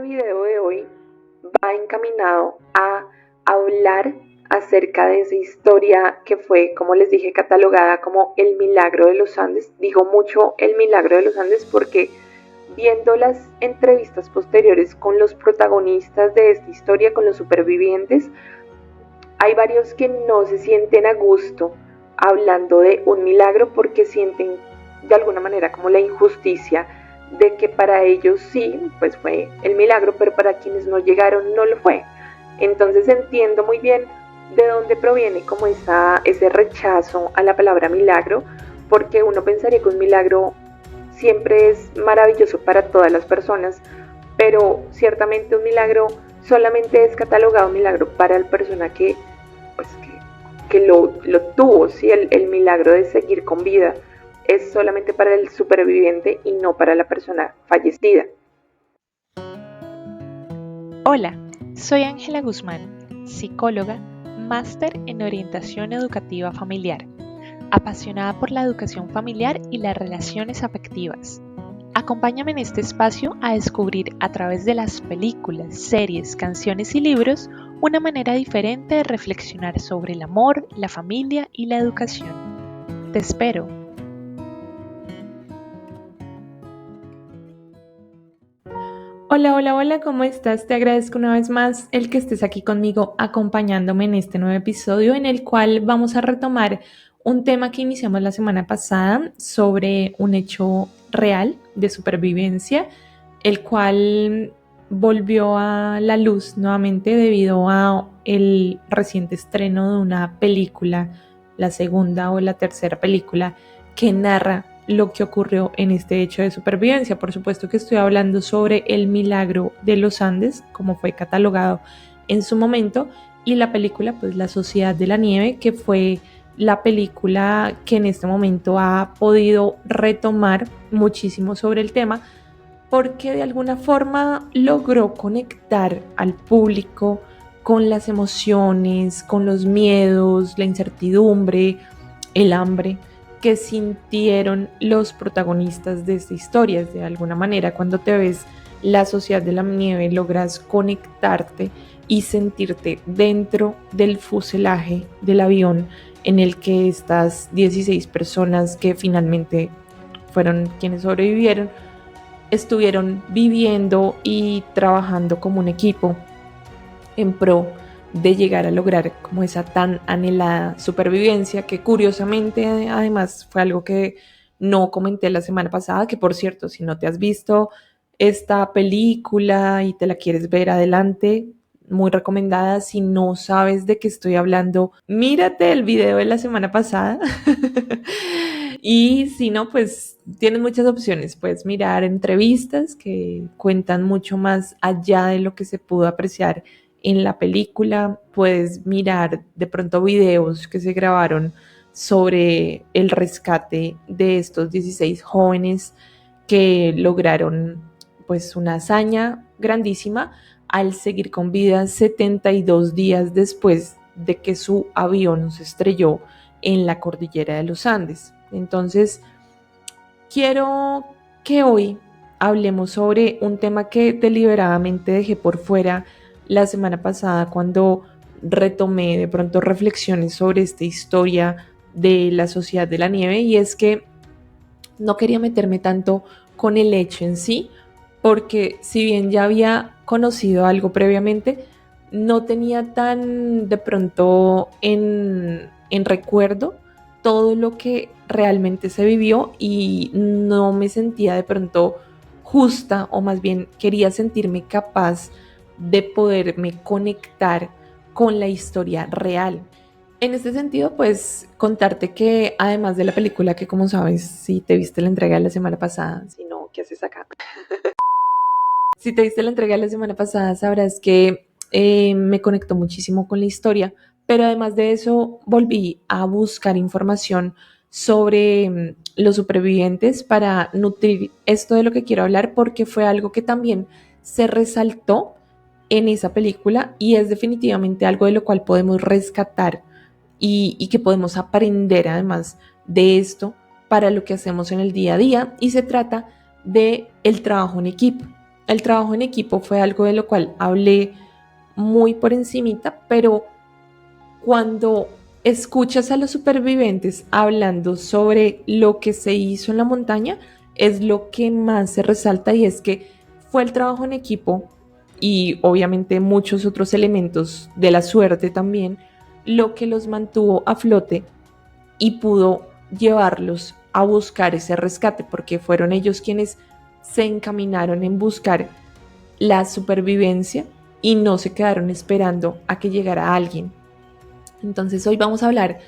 video de hoy va encaminado a hablar acerca de esa historia que fue, como les dije, catalogada como el milagro de los Andes. Digo mucho el milagro de los Andes porque viendo las entrevistas posteriores con los protagonistas de esta historia, con los supervivientes, hay varios que no se sienten a gusto hablando de un milagro porque sienten de alguna manera como la injusticia de que para ellos sí, pues fue el milagro, pero para quienes no llegaron no lo fue. Entonces entiendo muy bien de dónde proviene como ese rechazo a la palabra milagro, porque uno pensaría que un milagro siempre es maravilloso para todas las personas, pero ciertamente un milagro solamente es catalogado milagro para la persona que lo tuvo, ¿sí? El milagro de seguir con vida es solamente para el superviviente y no para la persona fallecida. Hola, soy Ángela Guzmán, psicóloga, máster en orientación educativa familiar, apasionada por la educación familiar y las relaciones afectivas. Acompáñame en este espacio a descubrir a través de las películas, series, canciones y libros una manera diferente de reflexionar sobre el amor, la familia y la educación. Te espero. Hola, ¿cómo estás? Te agradezco una vez más el que estés aquí conmigo acompañándome en este nuevo episodio en el cual vamos a retomar un tema que iniciamos la semana pasada sobre un hecho real de supervivencia, el cual volvió a la luz nuevamente debido a el reciente estreno de una película, la segunda o la tercera película que narra lo que ocurrió en este hecho de supervivencia. Por supuesto que estoy hablando sobre el milagro de los Andes, como fue catalogado en su momento, y la película, pues La Sociedad de la Nieve, que fue la película que en este momento ha podido retomar muchísimo sobre el tema, porque de alguna forma logró conectar al público con las emociones, con los miedos, la incertidumbre, el hambre que sintieron los protagonistas de esta historia. De alguna manera, cuando te ves La Sociedad de la Nieve, logras conectarte y sentirte dentro del fuselaje del avión en el que estas 16 personas que finalmente fueron quienes sobrevivieron, estuvieron viviendo y trabajando como un equipo en pro de llegar a lograr como esa tan anhelada supervivencia, que curiosamente además fue algo que no comenté la semana pasada, que por cierto, si no te has visto esta película y te la quieres ver, adelante, muy recomendada. Si no sabes de qué estoy hablando, mírate el video de la semana pasada. Y si no, pues tienes muchas opciones. Puedes mirar entrevistas que cuentan mucho más allá de lo que se pudo apreciar en la película. Puedes mirar de pronto videos que se grabaron sobre el rescate de estos 16 jóvenes que lograron pues una hazaña grandísima al seguir con vida 72 días después de que su avión se estrelló en la cordillera de los Andes. Entonces, quiero que hoy hablemos sobre un tema que deliberadamente dejé por fuera la semana pasada cuando retomé de pronto reflexiones sobre esta historia de la Sociedad de la Nieve, y es que no quería meterme tanto con el hecho en sí, porque si bien ya había conocido algo previamente, no tenía tan de pronto en recuerdo todo lo que realmente se vivió y no me sentía de pronto justa, o más bien quería sentirme capaz de poderme conectar con la historia real. En este sentido, pues contarte que además de la película, que como sabes, si te viste la entrega de la semana pasada, si no, ¿qué haces acá? Si te viste la entrega de la semana pasada, sabrás que me conectó muchísimo con la historia, pero además de eso volví a buscar información sobre los supervivientes para nutrir esto de lo que quiero hablar, porque fue algo que también se resaltó en esa película y es definitivamente algo de lo cual podemos rescatar y que podemos aprender además de esto para lo que hacemos en el día a día, y se trata de el trabajo en equipo. el trabajo en equipo fue algo de lo cual hablé muy por encimita, pero cuando escuchas a los supervivientes hablando sobre lo que se hizo en la montaña, es lo que más se resalta y es que fue el trabajo en equipo y obviamente muchos otros elementos de la suerte también, lo que los mantuvo a flote y pudo llevarlos a buscar ese rescate, porque fueron ellos quienes se encaminaron en buscar la supervivencia y no se quedaron esperando a que llegara alguien. Entonces hoy vamos a hablar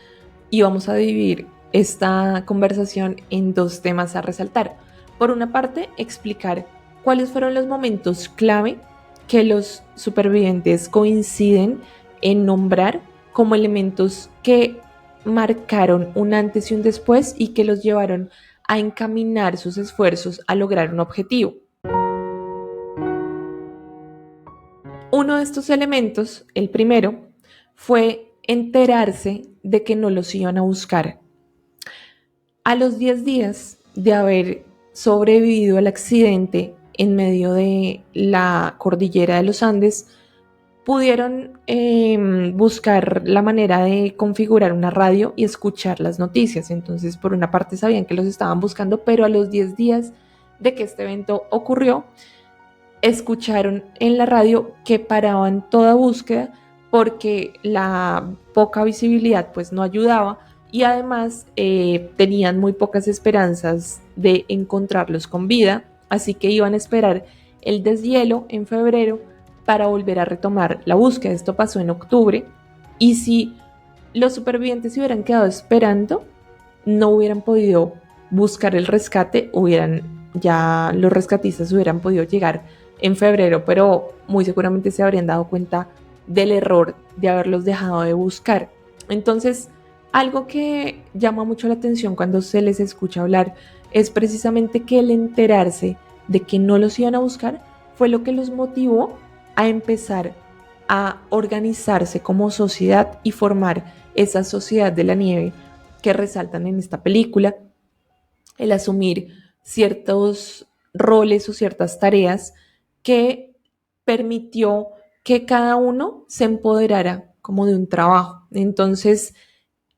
y vamos a dividir esta conversación en dos temas a resaltar. Por una parte, explicar cuáles fueron los momentos clave que los supervivientes coinciden en nombrar como elementos que marcaron un antes y un después y que los llevaron a encaminar sus esfuerzos a lograr un objetivo. Uno de estos elementos, el primero, fue enterarse de que no los iban a buscar. A los 10 días de haber sobrevivido al accidente en medio de la cordillera de los Andes, pudieron buscar la manera de configurar una radio y escuchar las noticias. Entonces, por una parte sabían que los estaban buscando, pero a los 10 días de que este evento ocurrió, escucharon en la radio que paraban toda búsqueda porque la poca visibilidad pues no ayudaba y además tenían muy pocas esperanzas de encontrarlos con vida, así que iban a esperar el deshielo en febrero para volver a retomar la búsqueda. Esto pasó en octubre y si los supervivientes se hubieran quedado esperando, no hubieran podido buscar el rescate, ya los rescatistas hubieran podido llegar en febrero, pero muy seguramente se habrían dado cuenta del error de haberlos dejado de buscar. Entonces, algo que llama mucho la atención cuando se les escucha hablar es precisamente que el enterarse de que no los iban a buscar fue lo que los motivó a empezar a organizarse como sociedad y formar esa sociedad de la nieve que resaltan en esta película, el asumir ciertos roles o ciertas tareas que permitió que cada uno se empoderara como de un trabajo. Entonces,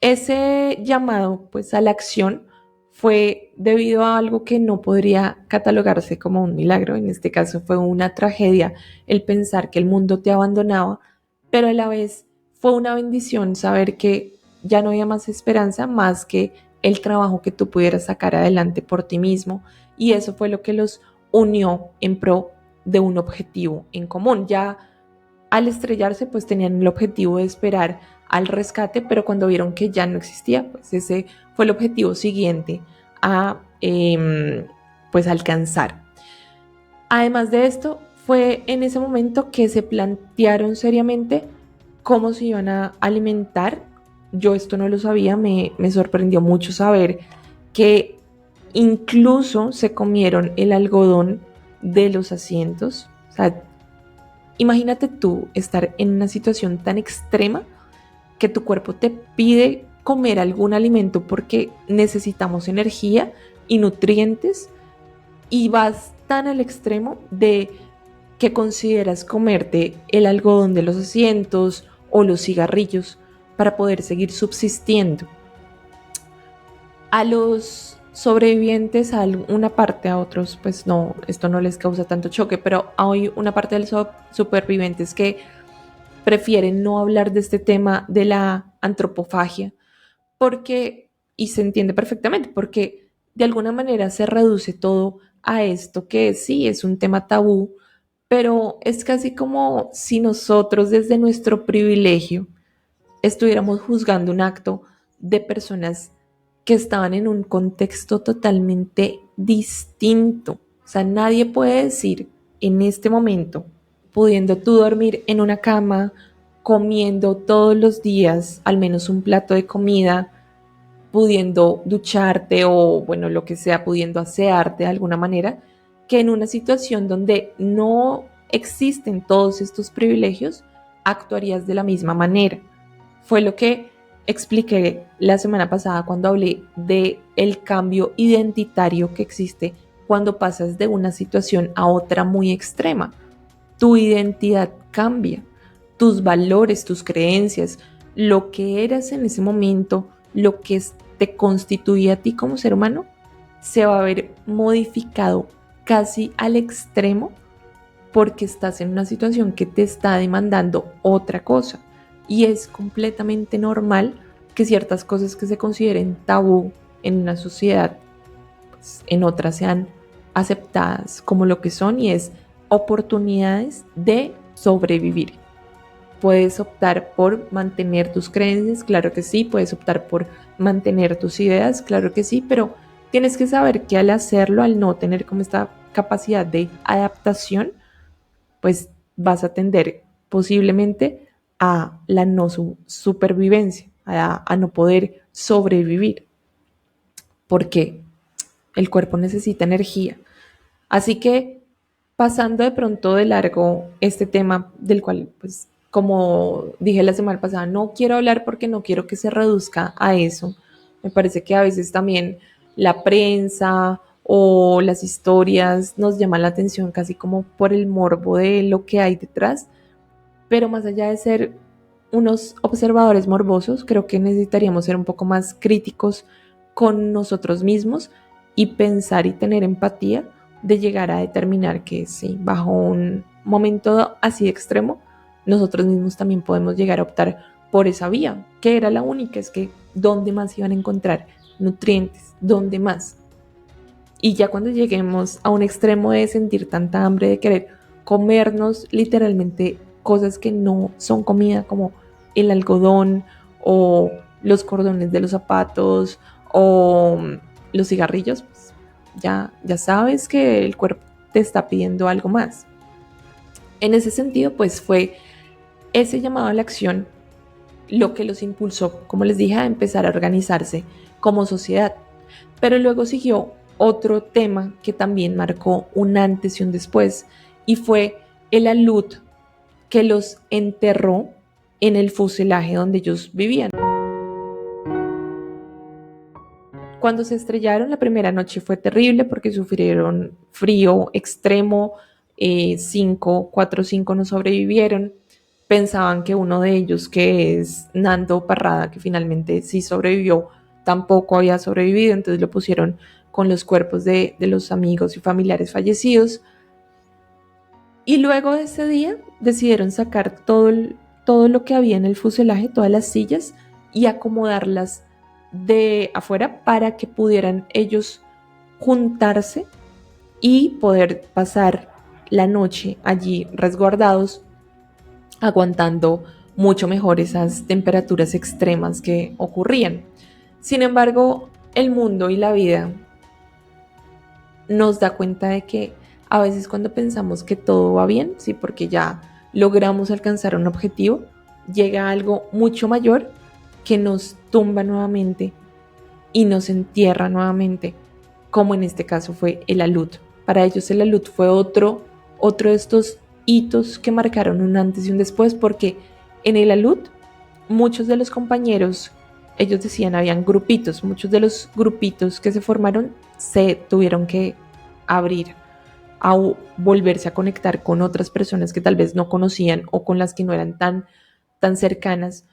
ese llamado pues a la acción fue debido a algo que no podría catalogarse como un milagro. En este caso fue una tragedia el pensar que el mundo te abandonaba, pero a la vez fue una bendición saber que ya no había más esperanza más que el trabajo que tú pudieras sacar adelante por ti mismo, y eso fue lo que los unió en pro de un objetivo en común. Ya al estrellarse pues tenían el objetivo de esperar al rescate, pero cuando vieron que ya no existía, pues ese fue el objetivo siguiente a pues alcanzar. Además de esto, fue en ese momento que se plantearon seriamente cómo se iban a alimentar. Yo esto no lo sabía, me sorprendió mucho saber que incluso se comieron el algodón de los asientos. O sea, imagínate tú estar en una situación tan extrema que tu cuerpo te pide comer algún alimento porque necesitamos energía y nutrientes y vas tan al extremo de que consideras comerte el algodón de los asientos o los cigarrillos para poder seguir subsistiendo. A los sobrevivientes, a una parte, a otros pues no, esto no les causa tanto choque, pero hay una parte de los supervivientes que prefieren no hablar de este tema de la antropofagia porque, y se entiende perfectamente, porque de alguna manera se reduce todo a esto que sí es un tema tabú, pero es casi como si nosotros desde nuestro privilegio estuviéramos juzgando un acto de personas que estaban en un contexto totalmente distinto. O sea, nadie puede decir en este momento, pudiendo tú dormir en una cama, comiendo todos los días al menos un plato de comida, pudiendo ducharte o bueno, lo que sea, pudiendo asearte de alguna manera, que en una situación donde no existen todos estos privilegios, actuarías de la misma manera. Fue lo que expliqué la semana pasada cuando hablé de el cambio identitario que existe cuando pasas de una situación a otra muy extrema. Tu identidad cambia, tus valores, tus creencias, lo que eras en ese momento, lo que te constituye a ti como ser humano, se va a ver modificado casi al extremo porque estás en una situación que te está demandando otra cosa. Y es completamente normal que ciertas cosas que se consideren tabú en una sociedad, pues, en otras sean aceptadas como lo que son, y es oportunidades de sobrevivir. Puedes optar por mantener tus creencias, claro que sí, puedes optar por mantener tus ideas, claro que sí, pero tienes que saber que al hacerlo, al no tener como esta capacidad de adaptación, pues vas a tender posiblemente a la no supervivencia, a no poder sobrevivir, porque el cuerpo necesita energía. Así que pasando de pronto de largo este tema del cual, pues, como dije la semana pasada, no quiero hablar porque no quiero que se reduzca a eso. Me parece que a veces también la prensa o las historias nos llaman la atención casi como por el morbo de lo que hay detrás, pero más allá de ser unos observadores morbosos, creo que necesitaríamos ser un poco más críticos con nosotros mismos y pensar y tener empatía de llegar a determinar que sí, bajo un momento así extremo, nosotros mismos también podemos llegar a optar por esa vía, que era la única. Es que ¿dónde más iban a encontrar nutrientes? ¿Dónde más? Y ya cuando lleguemos a un extremo de sentir tanta hambre, de querer comernos literalmente cosas que no son comida, como el algodón o los cordones de los zapatos o los cigarrillos, pues ya sabes que el cuerpo te está pidiendo algo más. En ese sentido, pues fue ese llamado a la acción lo que los impulsó, como les dije, a empezar a organizarse como sociedad. Pero luego siguió otro tema que también marcó un antes y un después, y fue el alud que los enterró en el fuselaje donde ellos vivían. Cuando se estrellaron, la primera noche fue terrible porque sufrieron frío extremo, 4 o 5 no sobrevivieron. Pensaban que uno de ellos, que es Nando Parrada, que finalmente sí sobrevivió, tampoco había sobrevivido, entonces lo pusieron con los cuerpos de los amigos y familiares fallecidos. Y luego de ese día decidieron sacar todo lo que había en el fuselaje, todas las sillas, y acomodarlas de afuera para que pudieran ellos juntarse y poder pasar la noche allí resguardados, aguantando mucho mejor esas temperaturas extremas que ocurrían. Sin embargo, el mundo y la vida nos da cuenta de que a veces cuando pensamos que todo va bien, sí, porque ya logramos alcanzar un objetivo, llega algo mucho mayor que nos tumba nuevamente y nos entierra nuevamente, como en este caso fue el alud. Para ellos el alud fue otro de estos hitos que marcaron un antes y un después, porque en el alud muchos de los compañeros, ellos decían, habían grupitos, muchos de los grupitos que se formaron se tuvieron que abrir a volverse a conectar con otras personas que tal vez no conocían o con las que no eran tan cercanas,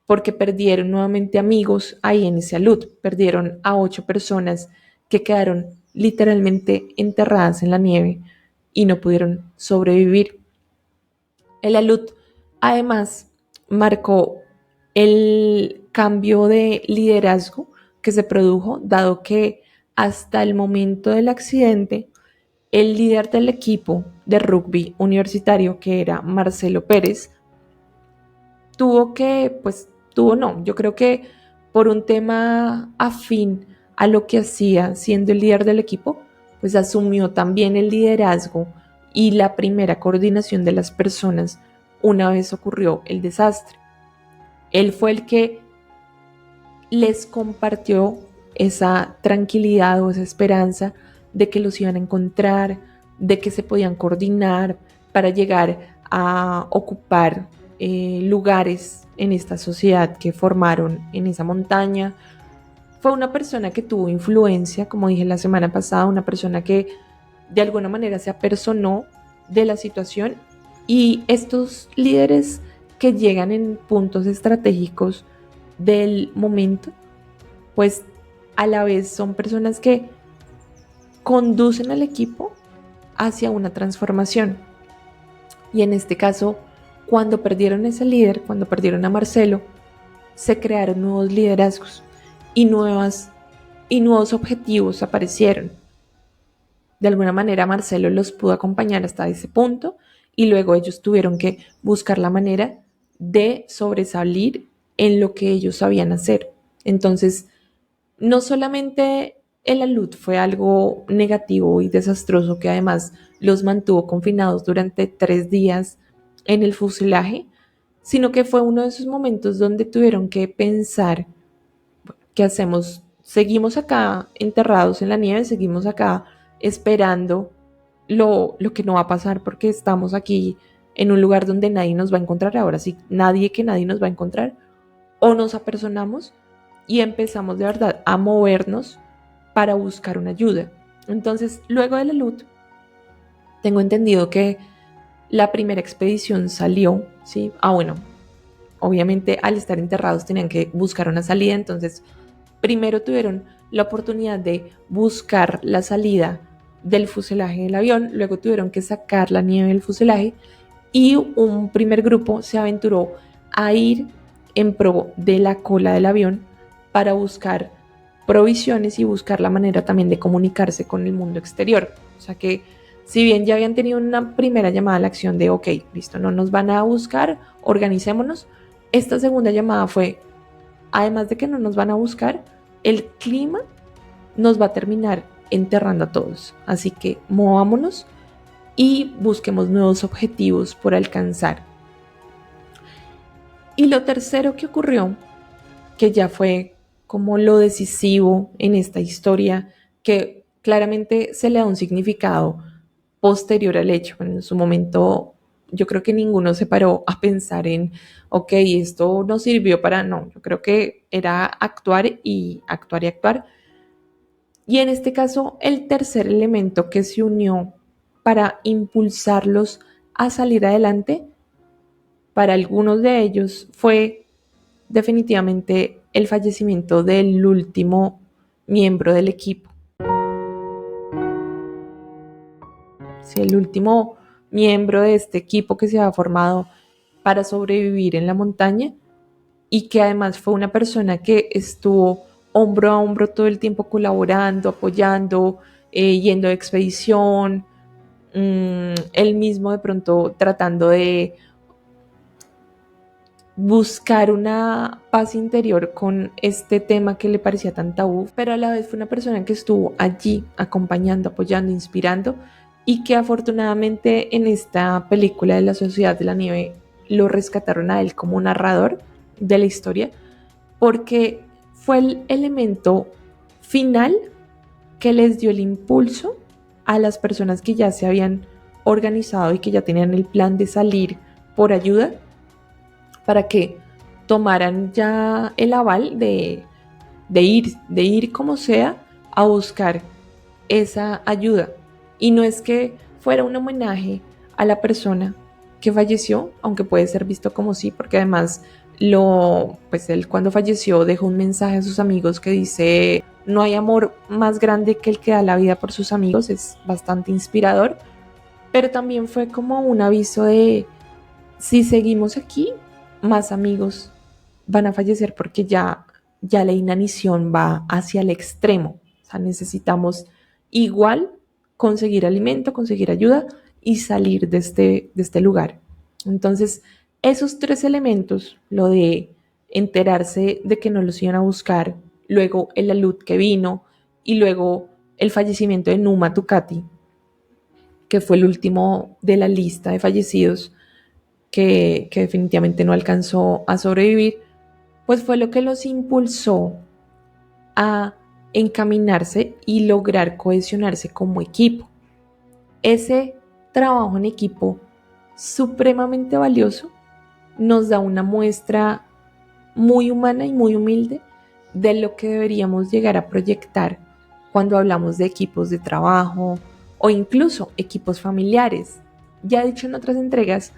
porque perdieron nuevamente amigos ahí en ese alud. Perdieron a 8 personas que quedaron literalmente enterradas en la nieve y no pudieron sobrevivir. El alud además marcó el cambio de liderazgo que se produjo, dado que hasta el momento del accidente el líder del equipo de rugby universitario, que era Marcelo Pérez, yo creo que por un tema afín a lo que hacía siendo el líder del equipo, pues asumió también el liderazgo y la primera coordinación de las personas una vez ocurrió el desastre. Él fue el que les compartió esa tranquilidad o esa esperanza de que los iban a encontrar, de que se podían coordinar para llegar a ocupar lugares en esta sociedad que formaron en esa montaña. Fue una persona que tuvo influencia, como dije la semana pasada, una persona que de alguna manera se apersonó de la situación, y estos líderes que llegan en puntos estratégicos del momento, pues a la vez son personas que conducen al equipo hacia una transformación. Y en este caso, cuando perdieron ese líder, cuando perdieron a Marcelo, se crearon nuevos liderazgos y nuevos objetivos aparecieron. De alguna manera Marcelo los pudo acompañar hasta ese punto, y luego ellos tuvieron que buscar la manera de sobresalir en lo que ellos sabían hacer. Entonces, no solamente el alud fue algo negativo y desastroso que además los mantuvo confinados durante 3 días en el fuselaje, sino que fue uno de esos momentos donde tuvieron que pensar: ¿qué hacemos? ¿Seguimos acá enterrados en la nieve? ¿Seguimos acá esperando lo que no va a pasar porque estamos aquí en un lugar donde nadie nos va a encontrar? Ahora sí, nadie nos va a encontrar. ¿O nos apersonamos y empezamos de verdad a movernos para buscar una ayuda? Entonces, luego de la LUT, tengo entendido que la primera expedición salió, ¿sí? Bueno, obviamente al estar enterrados tenían que buscar una salida, entonces primero tuvieron la oportunidad de buscar la salida del fuselaje del avión, luego tuvieron que sacar la nieve del fuselaje, y un primer grupo se aventuró a ir en pro de la cola del avión para buscar provisiones y buscar la manera también de comunicarse con el mundo exterior. O sea que, si bien ya habían tenido una primera llamada a la acción de ok, listo, no nos van a buscar, organicémonos, esta segunda llamada fue: además de que no nos van a buscar, el clima nos va a terminar enterrando a todos. Así que movámonos y busquemos nuevos objetivos por alcanzar. Y lo tercero que ocurrió, que ya fue como lo decisivo en esta historia, que claramente se le da un significado posterior al hecho. En su momento yo creo que ninguno se paró a pensar en, ok, esto no sirvió para, no, yo creo que era actuar y actuar y actuar. Y en este caso, el tercer elemento que se unió para impulsarlos a salir adelante, para algunos de ellos fue definitivamente el fallecimiento del último miembro del equipo. Sí, el último miembro de este equipo que se había formado para sobrevivir en la montaña, y que además fue una persona que estuvo hombro a hombro todo el tiempo colaborando, apoyando, yendo de expedición, él mismo de pronto tratando de buscar una paz interior con este tema que le parecía tan tabú, pero a la vez fue una persona que estuvo allí acompañando, apoyando, inspirando, y que afortunadamente en esta película de la Sociedad de la Nieve lo rescataron a él como narrador de la historia, porque fue el elemento final que les dio el impulso a las personas que ya se habían organizado y que ya tenían el plan de salir por ayuda, para que tomaran ya el aval de ir como sea a buscar esa ayuda. Y no es que fuera un homenaje a la persona que falleció, aunque puede ser visto como sí, porque además pues él cuando falleció dejó un mensaje a sus amigos que dice: no hay amor más grande que el que da la vida por sus amigos. Es bastante inspirador, pero también fue como un aviso de: si seguimos aquí, más amigos van a fallecer, porque ya la inanición va hacia el extremo. O sea, necesitamos igual conseguir alimento, conseguir ayuda y salir de este lugar. Entonces, esos tres elementos, lo de enterarse de que no los iban a buscar, luego el alud que vino, y luego el fallecimiento de Numa Tukati, que fue el último de la lista de fallecidos, que definitivamente no alcanzó a sobrevivir, pues fue lo que los impulsó a encaminarse y lograr cohesionarse como equipo. Ese trabajo en equipo supremamente valioso nos da una muestra muy humana y muy humilde de lo que deberíamos llegar a proyectar cuando hablamos de equipos de trabajo, o incluso equipos familiares. Ya he dicho en otras entregas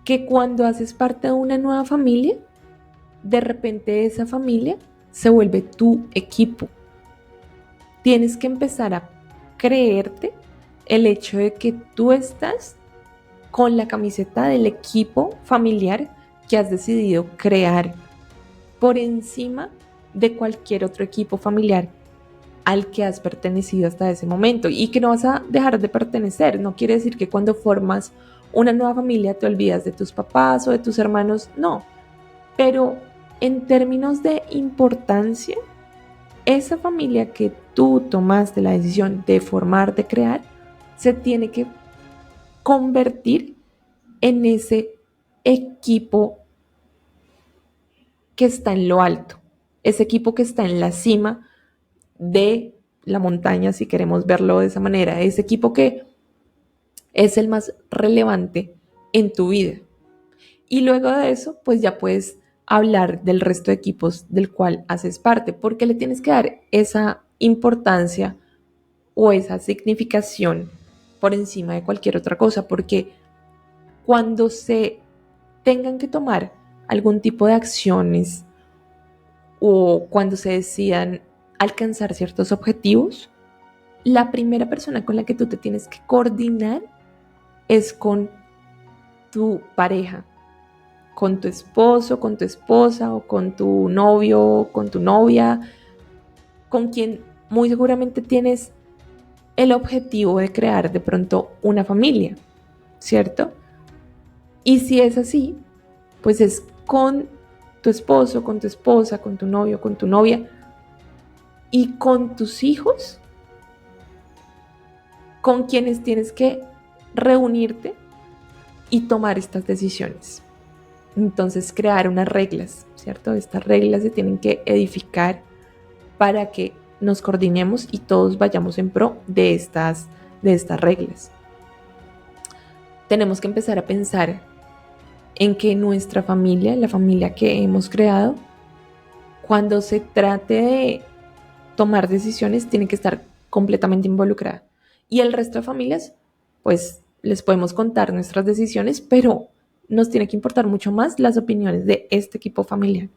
que cuando haces parte de una nueva familia, de repente esa familia se vuelve tu equipo. Tienes que empezar a creerte el hecho de que tú estás con la camiseta del equipo familiar que has decidido crear por encima de cualquier otro equipo familiar al que has pertenecido hasta ese momento y que no vas a dejar de pertenecer. No quiere decir que cuando formas una nueva familia te olvidas de tus papás o de tus hermanos, no. Pero en términos de importancia, esa familia que tú tomaste la decisión de formar, de crear, se tiene que convertir en ese equipo que está en lo alto, ese equipo que está en la cima de la montaña, si queremos verlo de esa manera, ese equipo que es el más relevante en tu vida. Y luego de eso, pues ya puedes hablar del resto de equipos del cual haces parte, porque le tienes que dar esa importancia o esa significación por encima de cualquier otra cosa, porque cuando se tengan que tomar algún tipo de acciones o cuando se decidan alcanzar ciertos objetivos, la primera persona con la que tú te tienes que coordinar es con tu pareja, con tu esposo, con tu esposa o con tu novio, o con tu novia, con quien muy seguramente tienes el objetivo de crear de pronto una familia, ¿cierto? Y si es así, pues es con tu esposo, con tu esposa, con tu novio, con tu novia y con tus hijos, con quienes tienes que reunirte y tomar estas decisiones. Entonces, crear unas reglas, ¿cierto? Estas reglas se tienen que edificar para que nos coordinemos y todos vayamos en pro de estas reglas. Tenemos que empezar a pensar en que nuestra familia, la familia que hemos creado, cuando se trate de tomar decisiones, tiene que estar completamente involucrada. Y el resto de familias, pues les podemos contar nuestras decisiones, pero nos tiene que importar mucho más las opiniones de este equipo familiar.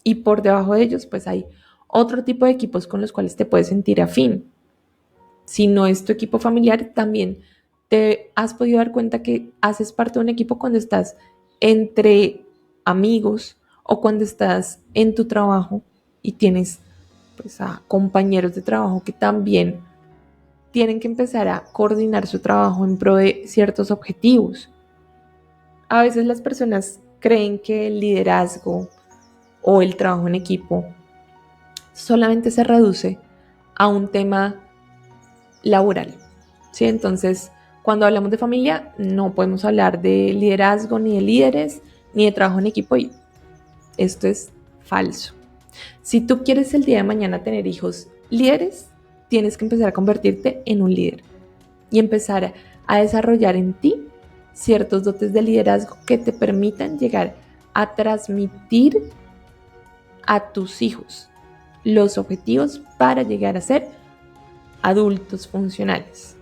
Y por debajo de ellos, pues hay otro tipo de equipos con los cuales te puedes sentir afín. Si no es tu equipo familiar, también te has podido dar cuenta que haces parte de un equipo cuando estás entre amigos o cuando estás en tu trabajo y tienes pues a compañeros de trabajo que también tienen que empezar a coordinar su trabajo en pro de ciertos objetivos. A veces las personas creen que el liderazgo o el trabajo en equipo solamente se reduce a un tema laboral, ¿sí? Entonces, cuando hablamos de familia, no podemos hablar de liderazgo, ni de líderes, ni de trabajo en equipo, y esto es falso. Si tú quieres el día de mañana tener hijos líderes, tienes que empezar a convertirte en un líder y empezar a desarrollar en ti ciertos dotes de liderazgo que te permitan llegar a transmitir a tus hijos los objetivos para llegar a ser adultos funcionales.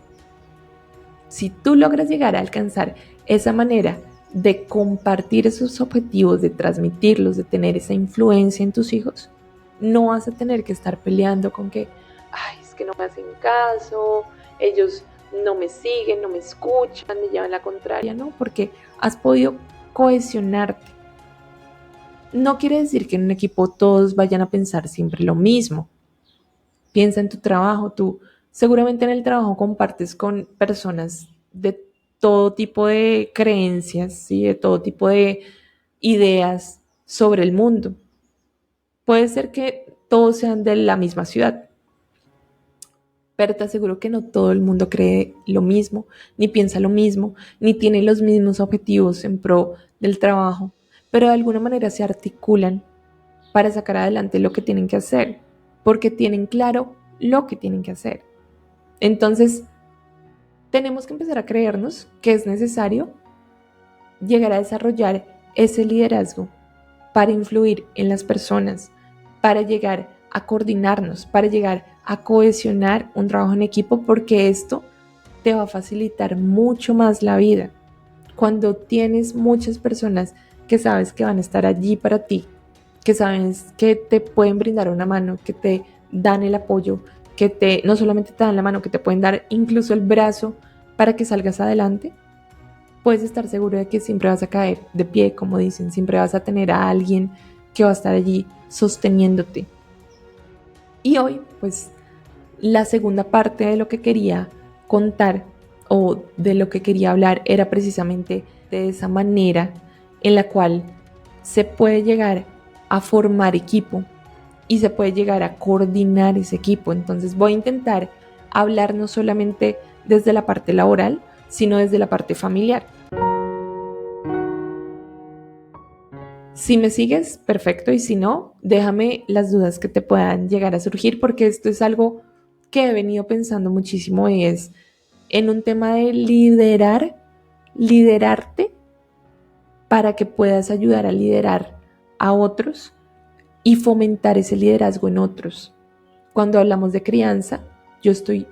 Si tú logras llegar a alcanzar esa manera de compartir esos objetivos, de transmitirlos, de tener esa influencia en tus hijos, no vas a tener que estar peleando con que, ay, es que no me hacen caso, ellos no me siguen, no me escuchan, me llevan la contraria, ¿no? Porque has podido cohesionarte. No quiere decir que en un equipo todos vayan a pensar siempre lo mismo. Piensa en tu trabajo, tú seguramente en el trabajo compartes con personas de todo tipo de creencias, ¿sí? De todo tipo de ideas sobre el mundo. Puede ser que todos sean de la misma ciudad, pero te aseguro que no todo el mundo cree lo mismo, ni piensa lo mismo, ni tiene los mismos objetivos en pro del trabajo, pero de alguna manera se articulan para sacar adelante lo que tienen que hacer, porque tienen claro lo que tienen que hacer. Entonces, tenemos que empezar a creernos que es necesario llegar a desarrollar ese liderazgo para influir en las personas, para llegar a coordinarnos, para llegar a cohesionar un trabajo en equipo, porque esto te va a facilitar mucho más la vida. Cuando tienes muchas personas que sabes que van a estar allí para ti, que sabes que te pueden brindar una mano, que te dan el apoyo, que no solamente te dan la mano, que te pueden dar incluso el brazo para que salgas adelante, puedes estar seguro de que siempre vas a caer de pie, como dicen, siempre vas a tener a alguien que va a estar allí sosteniéndote. Y hoy, pues, la segunda parte de lo que quería contar o de lo que quería hablar era precisamente de esa manera en la cual se puede llegar a formar equipo y se puede llegar a coordinar ese equipo. Entonces voy a intentar hablar no solamente desde la parte laboral, sino desde la parte familiar. Si me sigues, perfecto, y si no, déjame las dudas que te puedan llegar a surgir, porque esto es algo que he venido pensando muchísimo y es en un tema de liderarte para que puedas ayudar a liderar a otros y fomentar ese liderazgo en otros. Cuando hablamos de crianza, yo estoy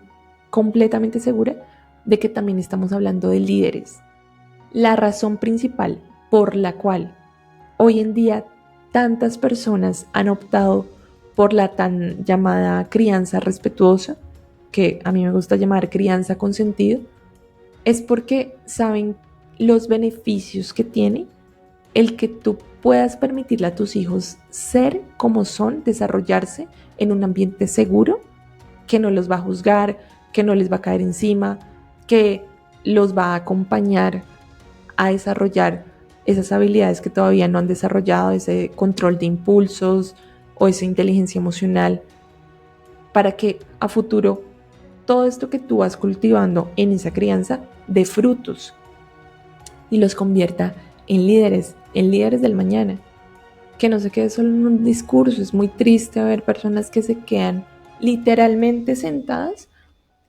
completamente segura de que también estamos hablando de líderes. La razón principal por la cual hoy en día tantas personas han optado por la tan llamada crianza respetuosa, que a mí me gusta llamar crianza con sentido, es porque saben los beneficios que tiene el que tú puedas permitirle a tus hijos ser como son, desarrollarse en un ambiente seguro, que no los va a juzgar, que no les va a caer encima, que los va a acompañar a desarrollar esas habilidades que todavía no han desarrollado, ese control de impulsos o esa inteligencia emocional, para que a futuro todo esto que tú vas cultivando en esa crianza dé frutos y los convierta en líderes del mañana. Que no se quede solo en un discurso. Es muy triste ver personas que se quedan literalmente sentadas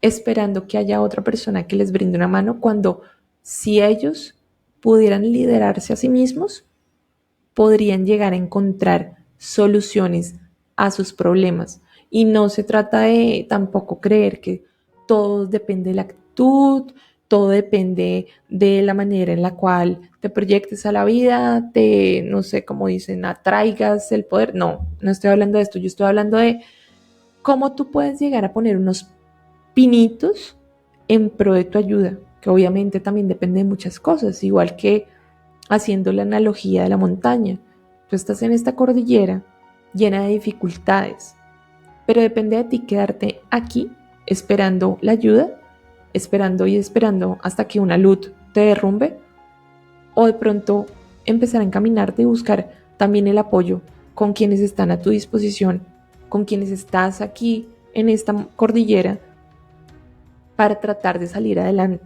esperando que haya otra persona que les brinde una mano, cuando si ellos pudieran liderarse a sí mismos, podrían llegar a encontrar soluciones a sus problemas. Y no se trata de tampoco creer que todo depende de la actitud, todo depende de la manera en la cual te proyectes a la vida, no sé, como dicen, atraigas el poder. No, no estoy hablando de esto, yo estoy hablando de cómo tú puedes llegar a poner unos pinitos en pro de tu ayuda, que obviamente también depende de muchas cosas, igual que haciendo la analogía de la montaña. Tú estás en esta cordillera llena de dificultades, pero depende de ti quedarte aquí esperando la ayuda, esperando y esperando hasta que una luz te derrumbe, o de pronto empezar a encaminarte y buscar también el apoyo con quienes están a tu disposición, con quienes estás aquí en esta cordillera para tratar de salir adelante.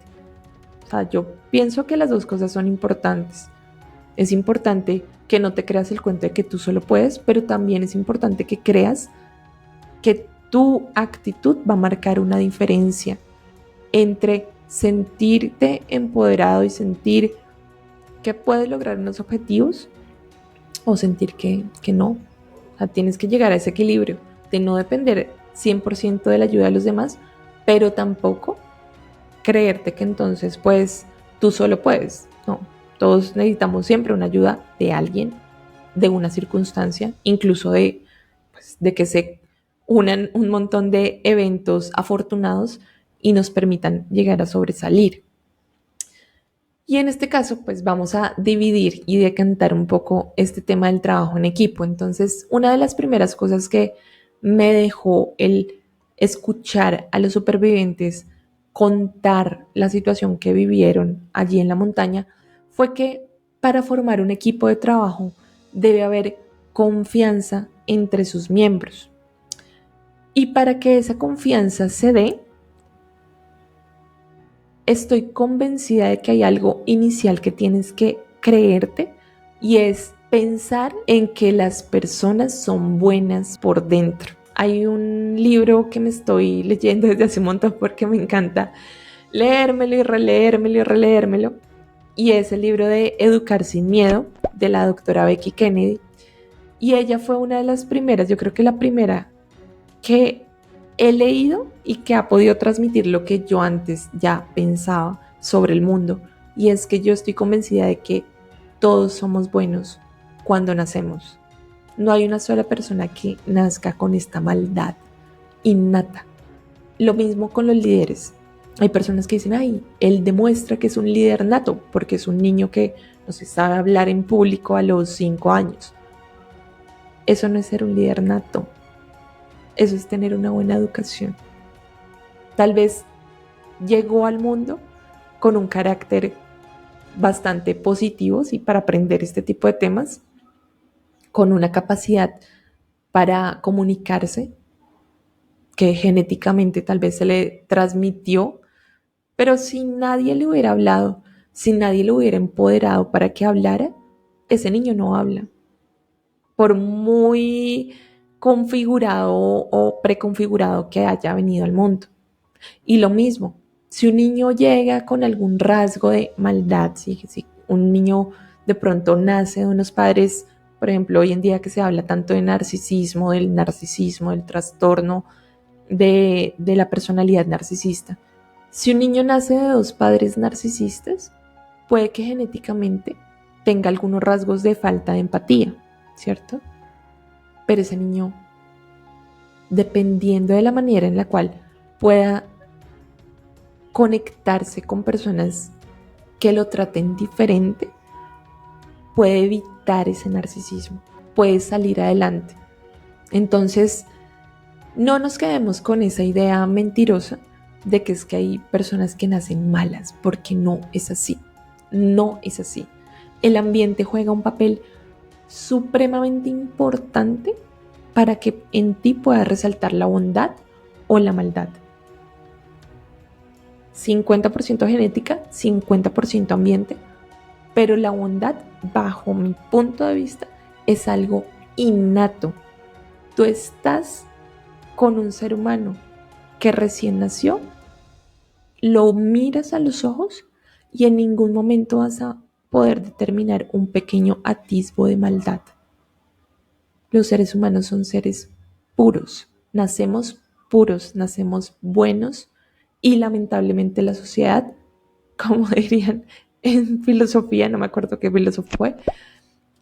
O sea, yo pienso que las dos cosas son importantes. Es importante que no te creas el cuento de que tú solo puedes, pero también es importante que creas que tu actitud va a marcar una diferencia entre sentirte empoderado y sentir que puedes lograr unos objetivos o sentir que no. O sea, tienes que llegar a ese equilibrio de no depender 100% de la ayuda de los demás, pero tampoco creerte que entonces pues tú solo puedes. No, todos necesitamos siempre una ayuda de alguien, de una circunstancia, incluso de que se unan un montón de eventos afortunados y nos permitan llegar a sobresalir. Y en este caso, pues vamos a dividir y decantar un poco este tema del trabajo en equipo. Entonces, una de las primeras cosas que me dejó el escuchar a los supervivientes contar la situación que vivieron allí en la montaña fue que para formar un equipo de trabajo debe haber confianza entre sus miembros. Y para que esa confianza se dé, estoy convencida de que hay algo inicial que tienes que creerte, y es pensar en que las personas son buenas por dentro. Hay un libro que me estoy leyendo desde hace un montón porque me encanta leérmelo y releérmelo, y es el libro de Educar sin Miedo, de la doctora Becky Kennedy, y ella fue una de las primeras, yo creo que la primera, que he leído y que ha podido transmitir lo que yo antes ya pensaba sobre el mundo. Y es que yo estoy convencida de que todos somos buenos cuando nacemos. No hay una sola persona que nazca con esta maldad innata. Lo mismo con los líderes. Hay personas que dicen, ay, él demuestra que es un líder nato porque es un niño que no se sabe hablar en público a los 5 años. Eso no es ser un líder nato. Eso es tener una buena educación. Tal vez llegó al mundo con un carácter bastante positivo, ¿sí? Para aprender este tipo de temas, con una capacidad para comunicarse que genéticamente tal vez se le transmitió, pero si nadie le hubiera hablado, si nadie lo hubiera empoderado para que hablara, ese niño no habla. Por muy configurado o preconfigurado que haya venido al mundo. Y lo mismo, si un niño llega con algún rasgo de maldad, si un niño de pronto nace de unos padres, por ejemplo, hoy en día que se habla tanto de narcisismo, del trastorno de la personalidad narcisista. Si un niño nace de dos padres narcisistas, puede que genéticamente tenga algunos rasgos de falta de empatía, ¿cierto? Pero ese niño, dependiendo de la manera en la cual pueda conectarse con personas que lo traten diferente, puede evitar ese narcisismo, puede salir adelante. Entonces, no nos quedemos con esa idea mentirosa de que es que hay personas que nacen malas, porque no es así. No es así. El ambiente juega un papel supremamente importante para que en ti pueda resaltar la bondad o la maldad. 50% genética, 50% ambiente, pero la bondad, bajo mi punto de vista, es algo innato. Tú estás con un ser humano que recién nació, lo miras a los ojos y en ningún momento vas a poder determinar un pequeño atisbo de maldad. Los seres humanos son seres puros, nacemos buenos y lamentablemente la sociedad, como dirían en filosofía, no me acuerdo qué filósofo fue,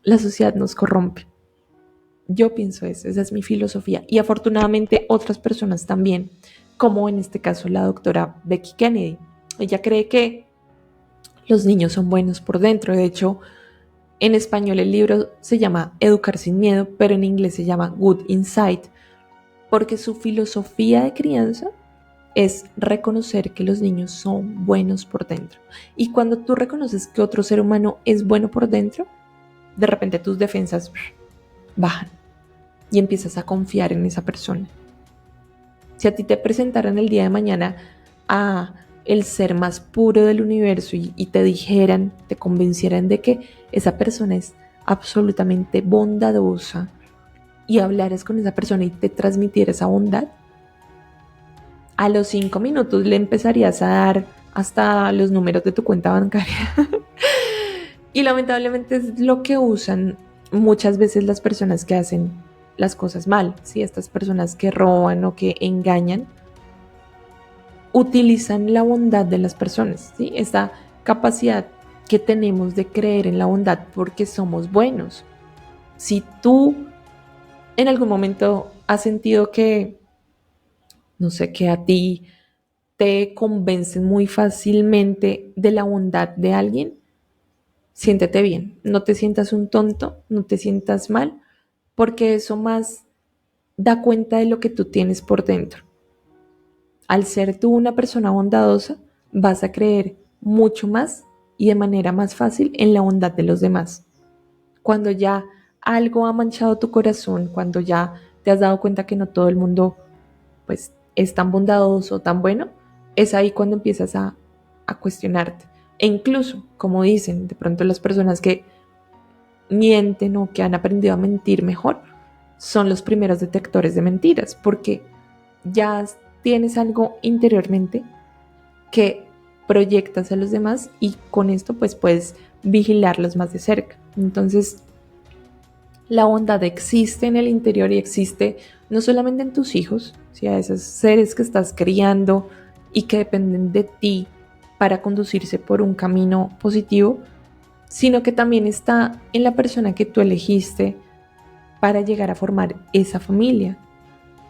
la sociedad nos corrompe. Yo pienso eso, esa es mi filosofía y afortunadamente otras personas también, como en este caso la doctora Becky Kennedy. Ella cree que los niños son buenos por dentro, de hecho en español el libro se llama Educar sin miedo, pero en inglés se llama Good Inside, porque su filosofía de crianza es reconocer que los niños son buenos por dentro. Y cuando tú reconoces que otro ser humano es bueno por dentro, de repente tus defensas bajan y empiezas a confiar en esa persona. Si a ti te presentaran el día de mañana a el ser más puro del universo y te dijeran, te convencieran de que esa persona es absolutamente bondadosa y hablaras con esa persona y te transmitiera esa bondad, a los 5 minutos le empezarías a dar hasta los números de tu cuenta bancaria. Y lamentablemente es lo que usan muchas veces las personas que hacen las cosas mal, ¿sí? Estas personas que roban o que engañan utilizan la bondad de las personas, ¿sí? Esta capacidad que tenemos de creer en la bondad porque somos buenos. Si tú en algún momento has sentido que, no sé, que a ti te convencen muy fácilmente de la bondad de alguien, siéntete bien, no te sientas un tonto, no te sientas mal, porque eso más da cuenta de lo que tú tienes por dentro. Al ser tú una persona bondadosa, vas a creer mucho más y de manera más fácil en la bondad de los demás. Cuando ya algo ha manchado tu corazón, cuando ya te has dado cuenta que no todo el mundo pues es tan bondadoso, tan bueno, es ahí cuando empiezas a cuestionarte. E incluso, como dicen, de pronto las personas que mienten o que han aprendido a mentir mejor, son los primeros detectores de mentiras, porque ya tienes algo interiormente que proyectas a los demás y con esto pues puedes vigilarlos más de cerca. Entonces, La bondad existe en el interior y existe no solamente en tus hijos, ¿sí? A esos seres que estás criando y que dependen de ti para conducirse por un camino positivo, sino que también está en la persona que tú elegiste para llegar a formar esa familia.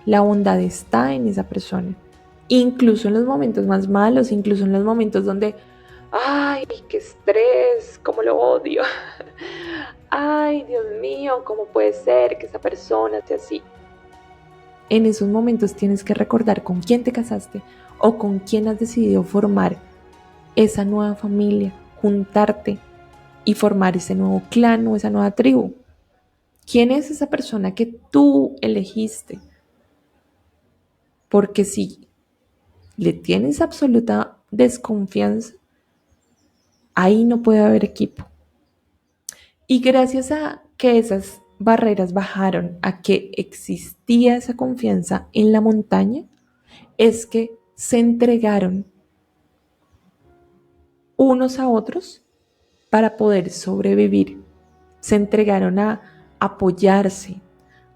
La bondad está en esa persona, incluso en los momentos más malos, incluso en los momentos donde, ay, qué estrés, cómo lo odio. Ay, Dios mío, ¿cómo puede ser que esa persona sea así? En esos momentos tienes que recordar con quién te casaste o con quién has decidido formar esa nueva familia, juntarte y formar ese nuevo clan o esa nueva tribu. ¿Quién es esa persona que tú elegiste? Porque si le tienes absoluta desconfianza, ahí no puede haber equipo. Y gracias a que esas barreras bajaron, a que existía esa confianza en la montaña, es que se entregaron unos a otros para poder sobrevivir. Se entregaron a apoyarse,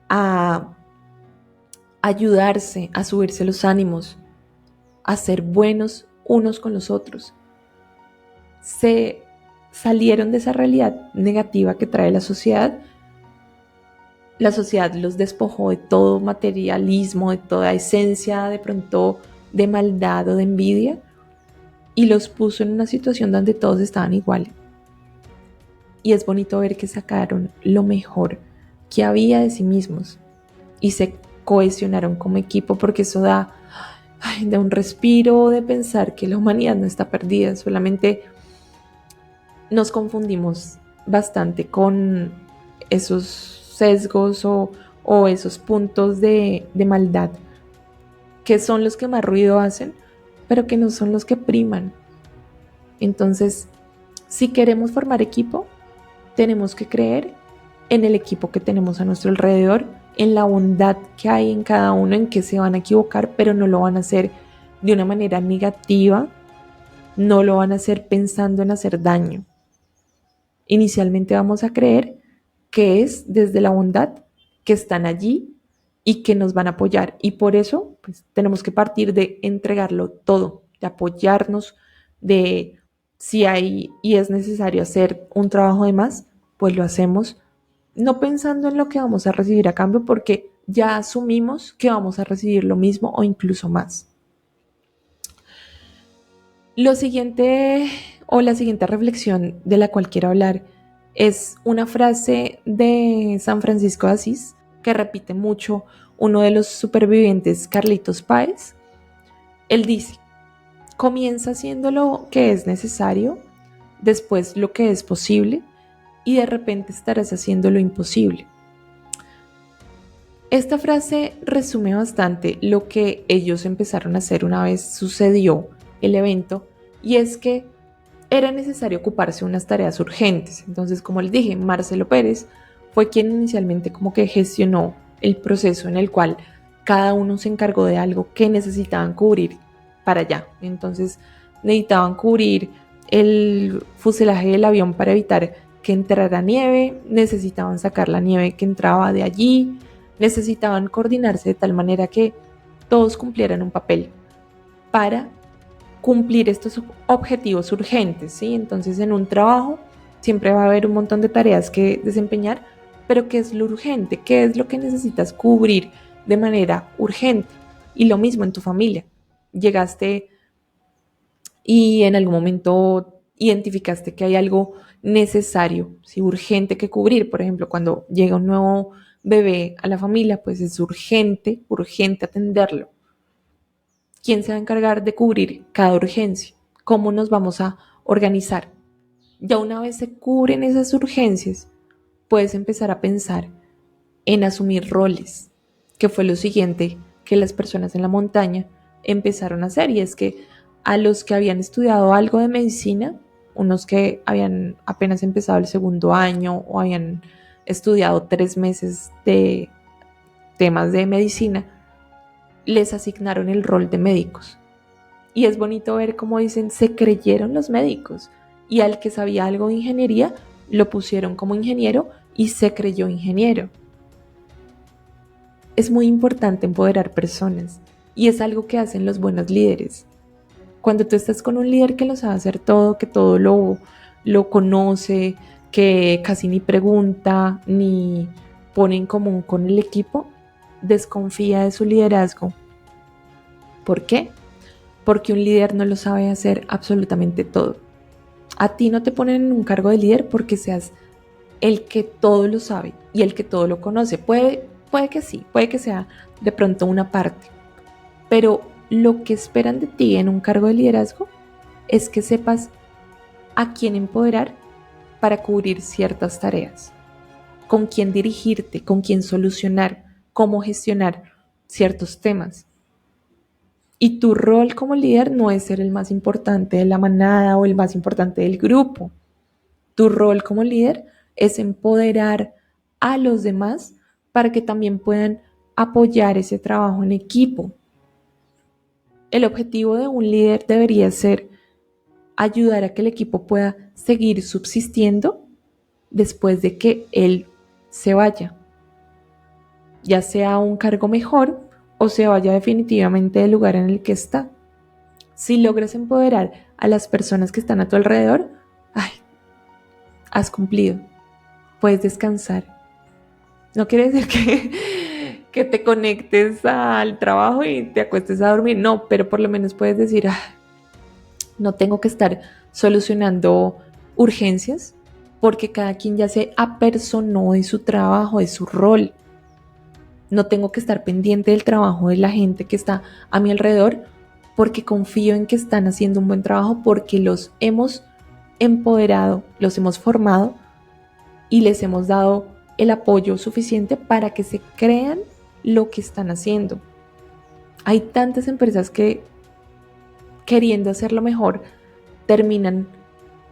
a ayudarse, a subirse los ánimos, a ser buenos unos con los otros. Se salieron de esa realidad negativa que trae la sociedad. La sociedad los despojó de todo materialismo, de toda esencia de pronto de maldad o de envidia y los puso en una situación donde todos estaban iguales. Y es bonito ver que sacaron lo mejor que había de sí mismos y se cohesionaron como equipo, porque eso da un respiro de pensar que la humanidad no está perdida, solamente nos confundimos bastante con esos sesgos o esos puntos de maldad que son los que más ruido hacen, pero que no son los que priman. Entonces, si queremos formar equipo, tenemos que creer en el equipo que tenemos a nuestro alrededor, en la bondad que hay en cada uno, en que se van a equivocar, pero no lo van a hacer de una manera negativa, no lo van a hacer pensando en hacer daño. Inicialmente vamos a creer que es desde la bondad que están allí y que nos van a apoyar. Y por eso pues, tenemos que partir de entregarlo todo, de apoyarnos, de si hay y es necesario hacer un trabajo de más, pues lo hacemos, no pensando en lo que vamos a recibir a cambio, porque ya asumimos que vamos a recibir lo mismo o incluso más. Lo siguiente o la siguiente reflexión de la cual quiero hablar es una frase de San Francisco de Asís que repite mucho uno de los supervivientes, Carlitos Páez. Él dice: comienza haciendo lo que es necesario, después lo que es posible y de repente estarás haciendo lo imposible. Esta frase resume bastante lo que ellos empezaron a hacer una vez sucedió el evento, y es que era necesario ocuparse de unas tareas urgentes. Entonces, como les dije, Marcelo Pérez fue quien inicialmente como que gestionó el proceso en el cual cada uno se encargó de algo que necesitaban cubrir para allá. Entonces, necesitaban cubrir el fuselaje del avión para evitar que entrara nieve, necesitaban sacar la nieve que entraba de allí, necesitaban coordinarse de tal manera que todos cumplieran un papel para cumplir estos objetivos urgentes, ¿sí? Entonces, en un trabajo siempre va a haber un montón de tareas que desempeñar, pero ¿qué es lo urgente? ¿Qué es lo que necesitas cubrir de manera urgente? Y lo mismo en tu familia. Llegaste y en algún momento identificaste que hay algo necesario, ¿sí? Urgente que cubrir. Por ejemplo, cuando llega un nuevo bebé a la familia, pues es urgente atenderlo. ¿Quién se va a encargar de cubrir cada urgencia? ¿Cómo nos vamos a organizar? Ya una vez se cubren esas urgencias, puedes empezar a pensar en asumir roles, que fue lo siguiente que las personas en la montaña empezaron a hacer, y es que a los que habían estudiado algo de medicina, unos que habían apenas empezado el segundo año o habían estudiado 3 meses de temas de medicina, les asignaron el rol de médicos. Y es bonito ver cómo dicen, se creyeron los médicos, y al que sabía algo de ingeniería lo pusieron como ingeniero y se creyó ingeniero. Es muy importante empoderar personas y es algo que hacen los buenos líderes. Cuando tú estás con un líder que lo sabe hacer todo, que todo lo conoce, que casi ni pregunta, ni pone en común con el equipo, desconfía de su liderazgo. ¿Por qué? Porque un líder no lo sabe hacer absolutamente todo. A ti no te ponen en un cargo de líder porque seas el que todo lo sabe y el que todo lo conoce. Puede que sí, puede que sea de pronto una parte, pero lo que esperan de ti en un cargo de liderazgo es que sepas a quién empoderar para cubrir ciertas tareas, con quién dirigirte, con quién solucionar, cómo gestionar ciertos temas. Y tu rol como líder no es ser el más importante de la manada o el más importante del grupo. Tu rol como líder es empoderar a los demás para que también puedan apoyar ese trabajo en equipo. El objetivo de un líder debería ser ayudar a que el equipo pueda seguir subsistiendo después de que él se vaya, ya sea a un cargo mejor o se vaya definitivamente del lugar en el que está. Si logras empoderar a las personas que están a tu alrededor, ¡ay!, has cumplido. Puedes descansar. No quiere decir que te conectes al trabajo y te acuestes a dormir, no, pero por lo menos puedes decir, no tengo que estar solucionando urgencias porque cada quien ya se apersonó de su trabajo, de su rol. No tengo que estar pendiente del trabajo de la gente que está a mi alrededor porque confío en que están haciendo un buen trabajo, porque los hemos empoderado, los hemos formado y les hemos dado el apoyo suficiente para que se crean lo que están haciendo. Hay tantas empresas que, queriendo hacerlo mejor, terminan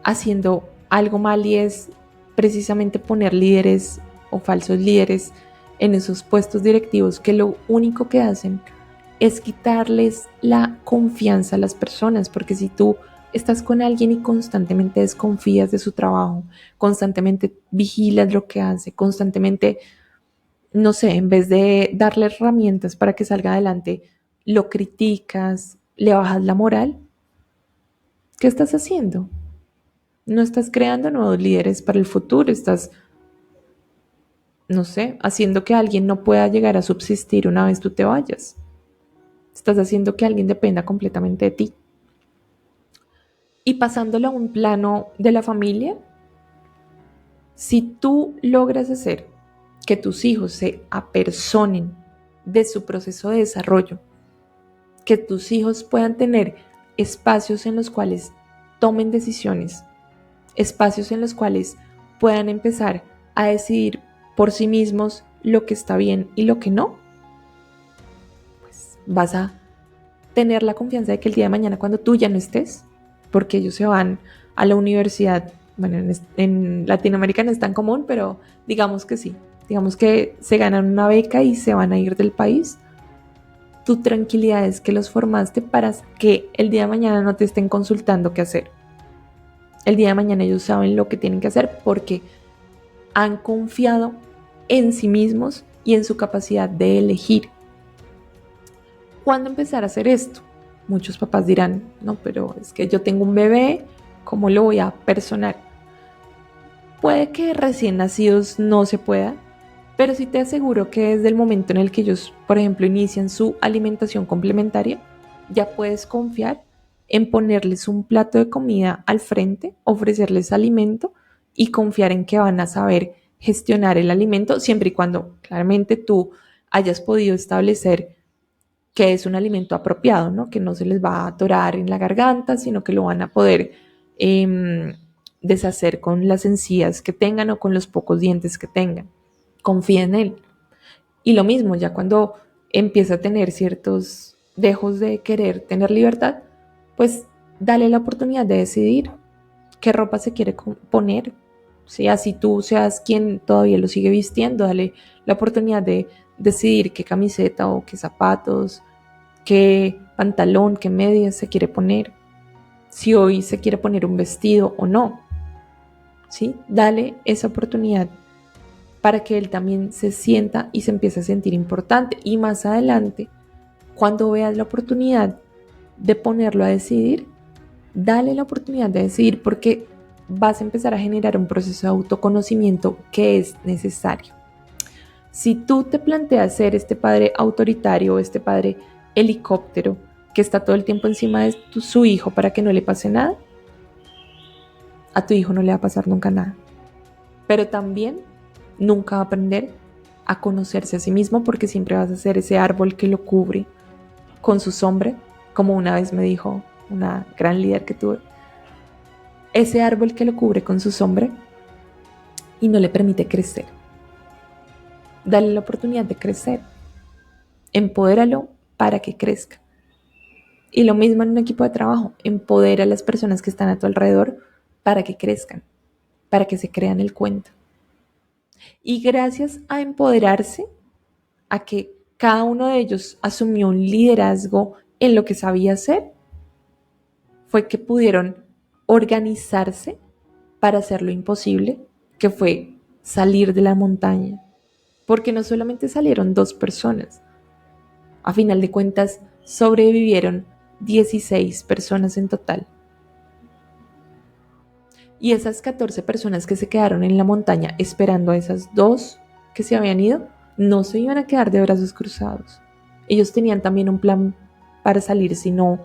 haciendo algo mal, y es precisamente poner líderes o falsos líderes en esos puestos directivos que lo único que hacen es quitarles la confianza a las personas, porque si tú estás con alguien y constantemente desconfías de su trabajo, constantemente vigilas lo que hace, constantemente, no sé, en vez de darle herramientas para que salga adelante, lo criticas, le bajas la moral, ¿qué estás haciendo? No estás creando nuevos líderes para el futuro, estás, no sé, haciendo que alguien no pueda llegar a subsistir una vez tú te vayas. Estás haciendo que alguien dependa completamente de ti. Y pasándolo a un plano de la familia, si tú logras hacer que tus hijos se apersonen de su proceso de desarrollo, que tus hijos puedan tener espacios en los cuales tomen decisiones, espacios en los cuales puedan empezar a decidir por sí mismos lo que está bien y lo que no, pues vas a tener la confianza de que el día de mañana, cuando tú ya no estés, porque ellos se van a la universidad, bueno, en Latinoamérica no es tan común, pero digamos que sí, digamos que se ganan una beca y se van a ir del país, tu tranquilidad es que los formaste para que el día de mañana no te estén consultando qué hacer. El día de mañana ellos saben lo que tienen que hacer porque han confiado en sí mismos y en su capacidad de elegir. ¿Cuándo empezar a hacer esto? Muchos papás dirán, no, pero es que yo tengo un bebé, ¿cómo lo voy a personar? Puede que recién nacidos no se pueda, pero sí te aseguro que desde el momento en el que ellos, por ejemplo, inician su alimentación complementaria, ya puedes confiar en ponerles un plato de comida al frente, ofrecerles alimento y confiar en que van a saber gestionar el alimento siempre y cuando claramente tú hayas podido establecer que es un alimento apropiado, ¿no? Que no se les va a atorar en la garganta, sino que lo van a poder deshacer con las encías que tengan o con los pocos dientes que tengan. Confía en él. Y lo mismo, ya cuando empieza a tener ciertos dejos de querer tener libertad, pues dale la oportunidad de decidir qué ropa se quiere poner. ¿Sí? Así tú seas quien todavía lo sigue vistiendo, dale la oportunidad de decidir qué camiseta o qué zapatos, qué pantalón, qué medias se quiere poner, si hoy se quiere poner un vestido o no. ¿Sí? Dale esa oportunidad para que él también se sienta y se empiece a sentir importante. Y más adelante, cuando veas la oportunidad de ponerlo a decidir, dale la oportunidad de decidir, porque vas a empezar a generar un proceso de autoconocimiento que es necesario. Si tú te planteas ser este padre autoritario, este padre helicóptero que está todo el tiempo encima de su hijo para que no le pase nada, a tu hijo no le va a pasar nunca nada. Pero también nunca va a aprender a conocerse a sí mismo, porque siempre vas a ser ese árbol que lo cubre con su sombra, como una vez me dijo una gran líder que tuve. Ese árbol que lo cubre con su sombra y no le permite crecer. Dale la oportunidad de crecer. Empodéralo para que crezca. Y lo mismo en un equipo de trabajo. Empodera a las personas que están a tu alrededor para que crezcan, para que se crean el cuento. Y gracias a empoderarse, a que cada uno de ellos asumió un liderazgo en lo que sabía hacer, fue que pudieron organizarse para hacer lo imposible, que fue salir de la montaña. Porque no solamente salieron 2 personas, a final de cuentas sobrevivieron 16 personas en total. Y esas 14 personas que se quedaron en la montaña esperando a esas 2 que se habían ido, no se iban a quedar de brazos cruzados. Ellos tenían también un plan para salir. Si no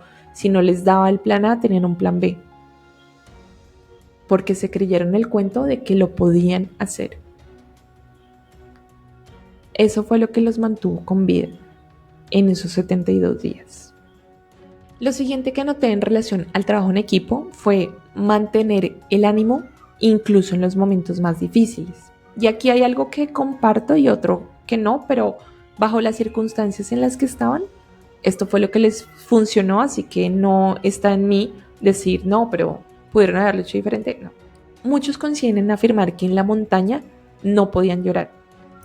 les daba el plan A, tenían un plan B. Porque se creyeron el cuento de que lo podían hacer. Eso fue lo que los mantuvo con vida en esos 72 días. Lo siguiente que anoté en relación al trabajo en equipo fue mantener el ánimo incluso en los momentos más difíciles. Y aquí hay algo que comparto y otro que no, pero bajo las circunstancias en las que estaban, esto fue lo que les funcionó, así que no está en mí decir no, pero pudieron haberlo hecho diferente. No. Muchos coinciden en afirmar que en la montaña no podían llorar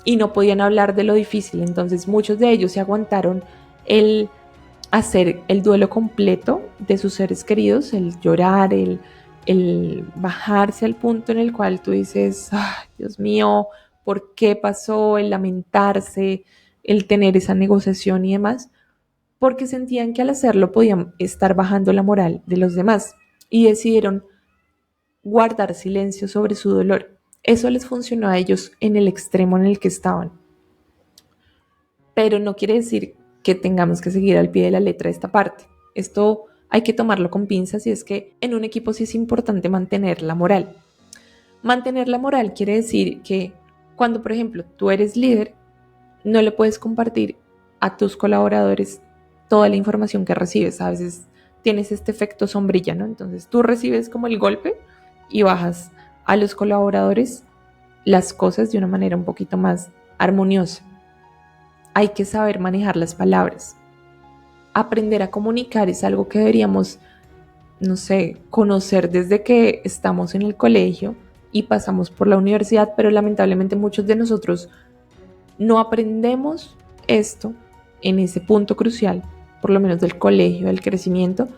y no podían hablar de lo difícil, entonces muchos de ellos se aguantaron el hacer el duelo completo de sus seres queridos, el llorar, el bajarse al punto en el cual tú dices, ay, Dios mío, ¿por qué pasó? El lamentarse, el tener esa negociación y demás, porque sentían que al hacerlo podían estar bajando la moral de los demás y decidieron guardar silencio sobre su dolor. Eso les funcionó a ellos en el extremo en el que estaban. Pero no quiere decir que tengamos que seguir al pie de la letra esta parte. Esto hay que tomarlo con pinzas, y es que en un equipo sí es importante mantener la moral. Mantener la moral quiere decir que cuando, por ejemplo, tú eres líder, no le puedes compartir a tus colaboradores toda la información que recibes. A veces tienes este efecto sombrilla, ¿no? Entonces tú recibes como el golpe y bajas a los colaboradores las cosas de una manera un poquito más armoniosa. Hay que saber manejar las palabras. Aprender a comunicar es algo que deberíamos, no sé, conocer desde que estamos en el colegio y pasamos por la universidad, pero lamentablemente muchos de nosotros no aprendemos esto en ese punto crucial, por lo menos del colegio, del crecimiento,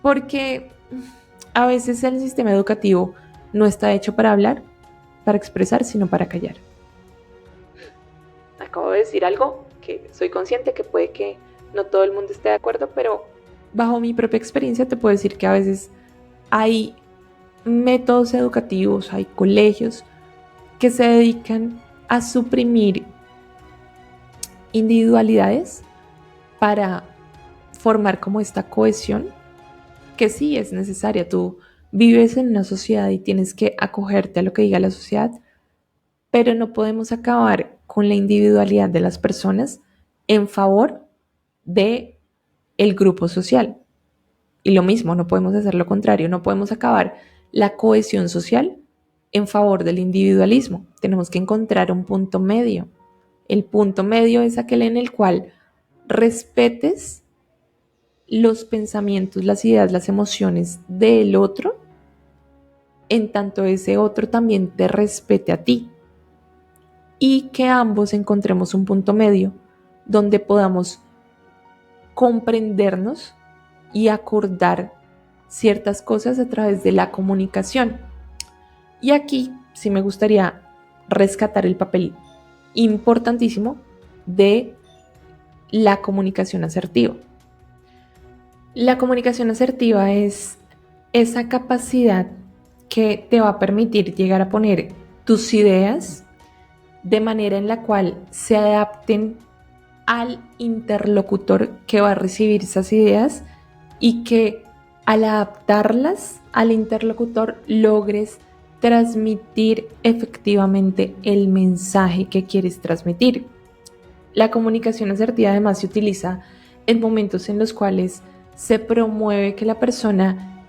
porque a veces el sistema educativo no está hecho para hablar, para expresar, sino para callar. Acabo de decir algo que soy consciente que puede que no todo el mundo esté de acuerdo, pero bajo mi propia experiencia te puedo decir que a veces hay métodos educativos, hay colegios que se dedican a suprimir individualidades para formar como esta cohesión que sí es necesaria. Tú vives en una sociedad y tienes que acogerte a lo que diga la sociedad, pero no podemos acabar con la individualidad de las personas en favor de el grupo social. Y lo mismo, no podemos hacer lo contrario, no podemos acabar la cohesión social en favor del individualismo. Tenemos que encontrar un punto medio. El punto medio es aquel en el cual respetes los pensamientos, las ideas, las emociones del otro, en tanto ese otro también te respete a ti. Y que ambos encontremos un punto medio donde podamos comprendernos y acordar ciertas cosas a través de la comunicación. Y aquí sí me gustaría rescatar el papel importantísimo de la comunicación asertiva. La comunicación asertiva es esa capacidad que te va a permitir llegar a poner tus ideas de manera en la cual se adapten al interlocutor que va a recibir esas ideas y que al adaptarlas al interlocutor logres transmitir efectivamente el mensaje que quieres transmitir. La comunicación asertiva además se utiliza en momentos en los cuales se promueve que la persona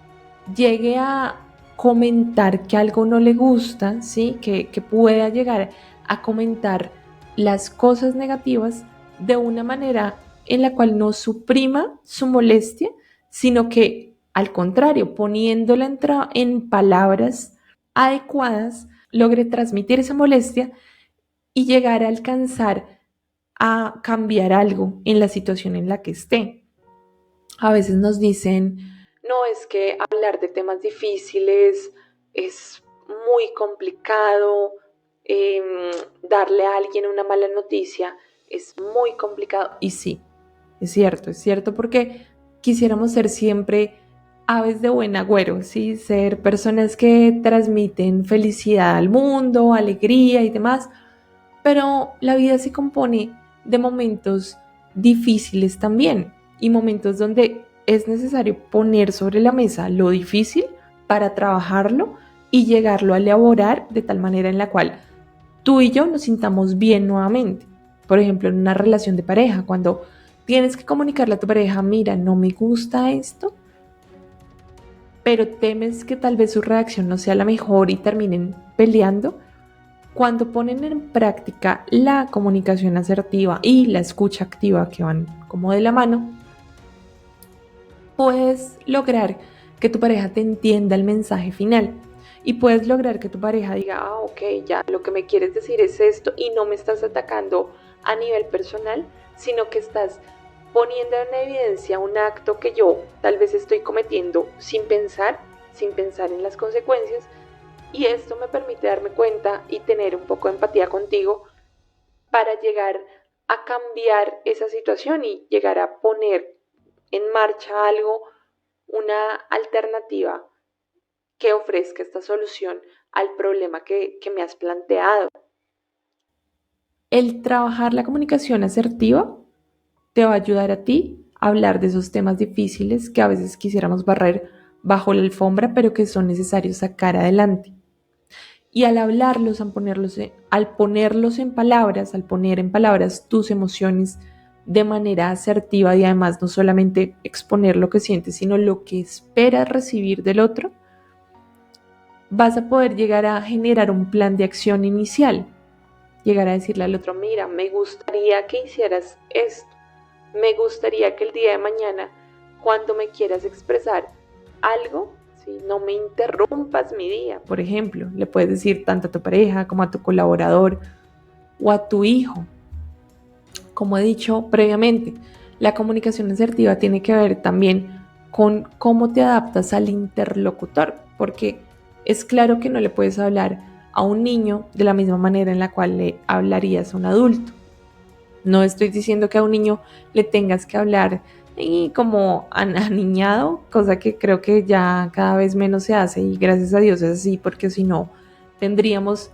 llegue a comentar que algo no le gusta, ¿sí? Que pueda llegar a comentar las cosas negativas de una manera en la cual no suprima su molestia, sino que al contrario, poniéndola en palabras adecuadas, logre transmitir esa molestia y llegar a alcanzar a cambiar algo en la situación en la que esté. A veces nos dicen, no, es que hablar de temas difíciles es muy complicado, darle a alguien una mala noticia es muy complicado. Y sí, es cierto porque quisiéramos ser siempre aves de buen agüero, ¿sí? Ser personas que transmiten felicidad al mundo, alegría y demás, pero la vida se compone de momentos difíciles también y momentos donde es necesario poner sobre la mesa lo difícil para trabajarlo y llegarlo a elaborar de tal manera en la cual tú y yo nos sintamos bien nuevamente. Por ejemplo, en una relación de pareja, cuando tienes que comunicarle a tu pareja, mira, no me gusta esto, pero temes que tal vez su reacción no sea la mejor y terminen peleando. Cuando ponen en práctica la comunicación asertiva y la escucha activa, que van como de la mano, puedes lograr que tu pareja te entienda el mensaje final y puedes lograr que tu pareja diga, ok, ya lo que me quieres decir es esto y no me estás atacando a nivel personal, sino que estás poniendo en evidencia un acto que yo tal vez estoy cometiendo sin pensar en las consecuencias. Y esto me permite darme cuenta y tener un poco de empatía contigo para llegar a cambiar esa situación y llegar a poner en marcha algo, una alternativa que ofrezca esta solución al problema que me has planteado. El trabajar la comunicación asertiva te va a ayudar a ti a hablar de esos temas difíciles que a veces quisiéramos barrer bajo la alfombra, pero que son necesarios sacar adelante. Y al hablarlos, al ponerlos en palabras, al poner en palabras tus emociones de manera asertiva y además no solamente exponer lo que sientes, sino lo que esperas recibir del otro, vas a poder llegar a generar un plan de acción inicial. Llegar a decirle al otro, mira, me gustaría que hicieras esto. Me gustaría que el día de mañana, cuando me quieras expresar algo, ¿sí?, no me interrumpas mi día. Por ejemplo, le puedes decir tanto a tu pareja como a tu colaborador o a tu hijo. Como he dicho previamente, la comunicación asertiva tiene que ver también con cómo te adaptas al interlocutor, porque es claro que no le puedes hablar a un niño de la misma manera en la cual le hablarías a un adulto. No estoy diciendo que a un niño le tengas que hablar como aniñado, cosa que creo que ya cada vez menos se hace y gracias a Dios es así, porque si no tendríamos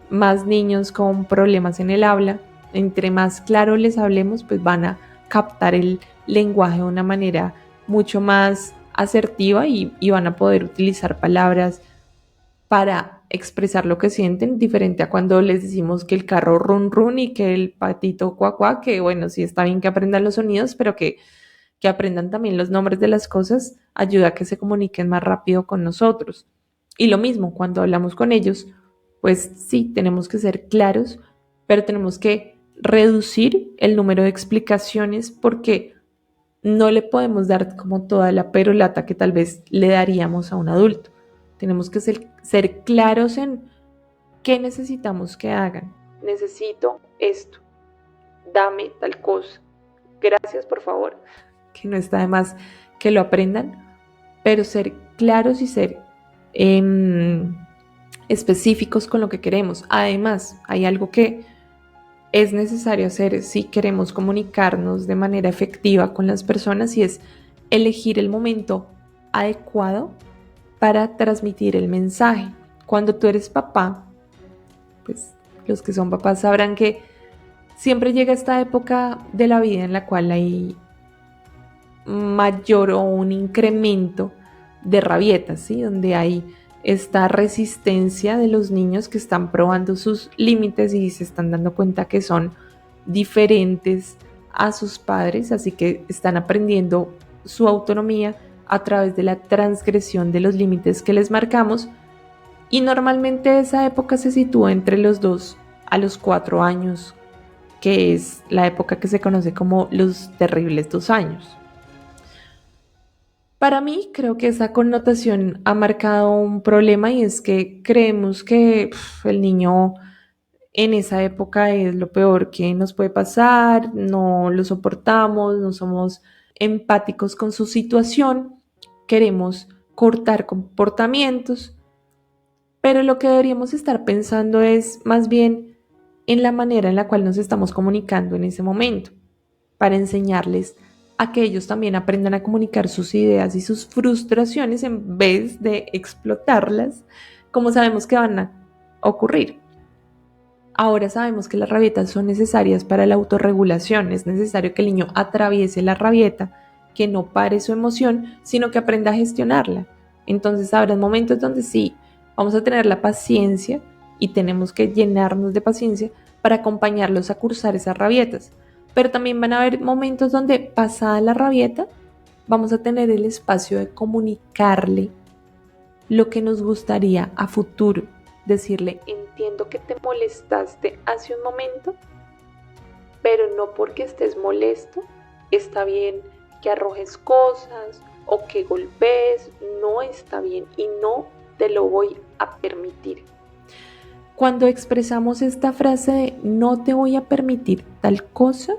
más niños con problemas en el habla. Entre más claro les hablemos, pues van a captar el lenguaje de una manera mucho más asertiva y van a poder utilizar palabras para expresar lo que sienten, diferente a cuando les decimos que el carro run run y que el patito cuac cuac, que bueno, sí está bien que aprendan los sonidos, pero que aprendan también los nombres de las cosas, ayuda a que se comuniquen más rápido con nosotros. Y lo mismo, cuando hablamos con ellos, pues sí, tenemos que ser claros, pero tenemos que reducir el número de explicaciones porque no le podemos dar como toda la perolata que tal vez le daríamos a un adulto. Tenemos que ser claros en qué necesitamos que hagan. Necesito esto, dame tal cosa, gracias por favor. Que no está de más que lo aprendan, pero ser claros y ser específicos con lo que queremos. Además, hay algo que es necesario hacer si queremos comunicarnos de manera efectiva con las personas y es elegir el momento adecuado para transmitir el mensaje. Cuando tú eres papá, pues los que son papás sabrán que siempre llega esta época de la vida en la cual hay mayor o un incremento de rabietas, ¿sí? Donde hay esta resistencia de los niños que están probando sus límites y se están dando cuenta que son diferentes a sus padres, así que están aprendiendo su autonomía a través de la transgresión de los límites que les marcamos, y normalmente esa época se sitúa entre los 2 a los 4 años, que es la época que se conoce como los terribles 2 años. Para mí, creo que esa connotación ha marcado un problema y es que creemos que el niño en esa época es lo peor que nos puede pasar, no lo soportamos, no somos empáticos con su situación, queremos cortar comportamientos, pero lo que deberíamos estar pensando es más bien en la manera en la cual nos estamos comunicando en ese momento, para enseñarles a que ellos también aprendan a comunicar sus ideas y sus frustraciones en vez de explotarlas, como sabemos que van a ocurrir. Ahora sabemos que las rabietas son necesarias para la autorregulación, es necesario que el niño atraviese la rabieta, que no pare su emoción, sino que aprenda a gestionarla. Entonces habrá momentos donde sí, vamos a tener la paciencia y tenemos que llenarnos de paciencia para acompañarlos a cursar esas rabietas. Pero también van a haber momentos donde, pasada la rabieta, vamos a tener el espacio de comunicarle lo que nos gustaría a futuro. Decirle, entiendo que te molestaste hace un momento, pero no porque estés molesto, está bien que arrojes cosas o que golpees, no está bien y no te lo voy a permitir. Cuando expresamos esta frase de no te voy a permitir tal cosa,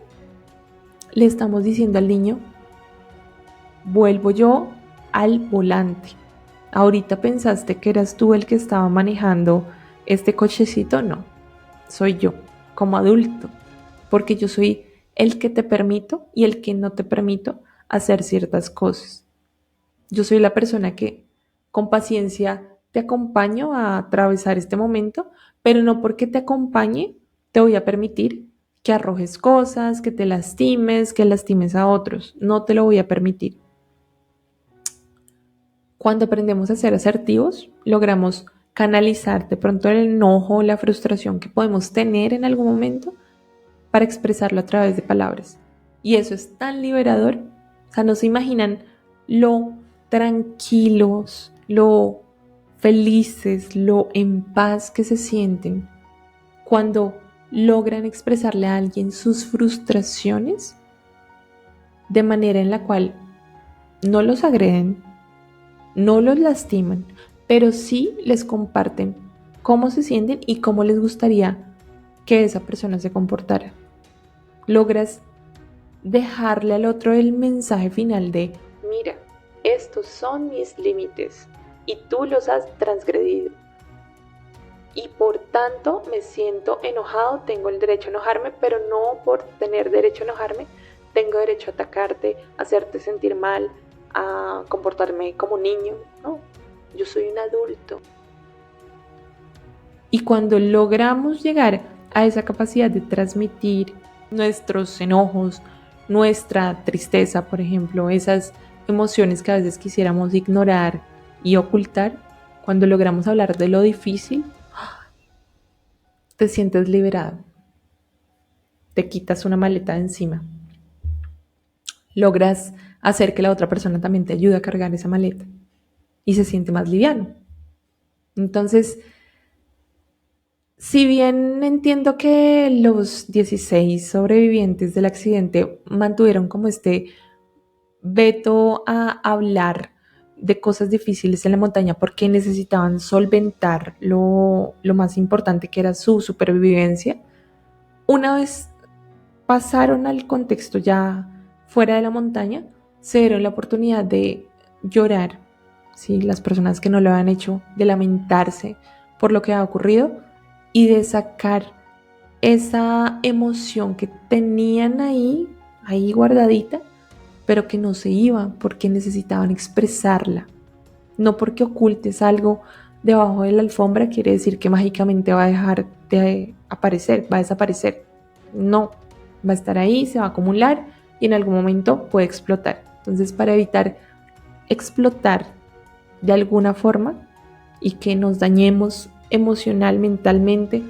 le estamos diciendo al niño, vuelvo yo al volante. Ahorita pensaste que eras tú el que estaba manejando este cochecito, no, soy yo, como adulto, porque yo soy el que te permito y el que no te permito hacer ciertas cosas. Yo soy la persona que con paciencia te acompaño a atravesar este momento, pero no porque te acompañe te voy a permitir que arrojes cosas, que te lastimes, que lastimes a otros. No te lo voy a permitir. Cuando aprendemos a ser asertivos, logramos canalizar de pronto el enojo o la frustración que podemos tener en algún momento para expresarlo a través de palabras. Y eso es tan liberador. O sea, no se imaginan lo tranquilos, lo felices, lo en paz que se sienten cuando logran expresarle a alguien sus frustraciones de manera en la cual no los agreden, no los lastiman, pero sí les comparten cómo se sienten y cómo les gustaría que esa persona se comportara. Logras dejarle al otro el mensaje final de, mira, estos son mis límites y tú los has transgredido. Y por tanto me siento enojado, tengo el derecho a enojarme, pero no por tener derecho a enojarme, tengo derecho a atacarte, a hacerte sentir mal, a comportarme como niño. No, yo soy un adulto. Y cuando logramos llegar a esa capacidad de transmitir nuestros enojos, nuestra tristeza, por ejemplo, esas emociones que a veces quisiéramos ignorar y ocultar, cuando logramos hablar de lo difícil, te sientes liberado. Te quitas una maleta de encima. Logras hacer que la otra persona también te ayude a cargar esa maleta y se siente más liviano. Entonces, si bien entiendo que los 16 sobrevivientes del accidente mantuvieron como este veto a hablar de cosas difíciles en la montaña porque necesitaban solventar lo más importante, que era su supervivencia, una vez pasaron al contexto ya fuera de la montaña, se dieron la oportunidad de llorar, ¿sí? Las personas que no lo habían hecho, de lamentarse por lo que ha ocurrido y de sacar esa emoción que tenían ahí guardadita, pero que no se iba porque necesitaban expresarla. No porque ocultes algo debajo de la alfombra quiere decir que mágicamente va a dejar de aparecer, va a desaparecer. No, va a estar ahí, se va a acumular y en algún momento puede explotar. Entonces, para evitar explotar de alguna forma y que nos dañemos emocional, mentalmente,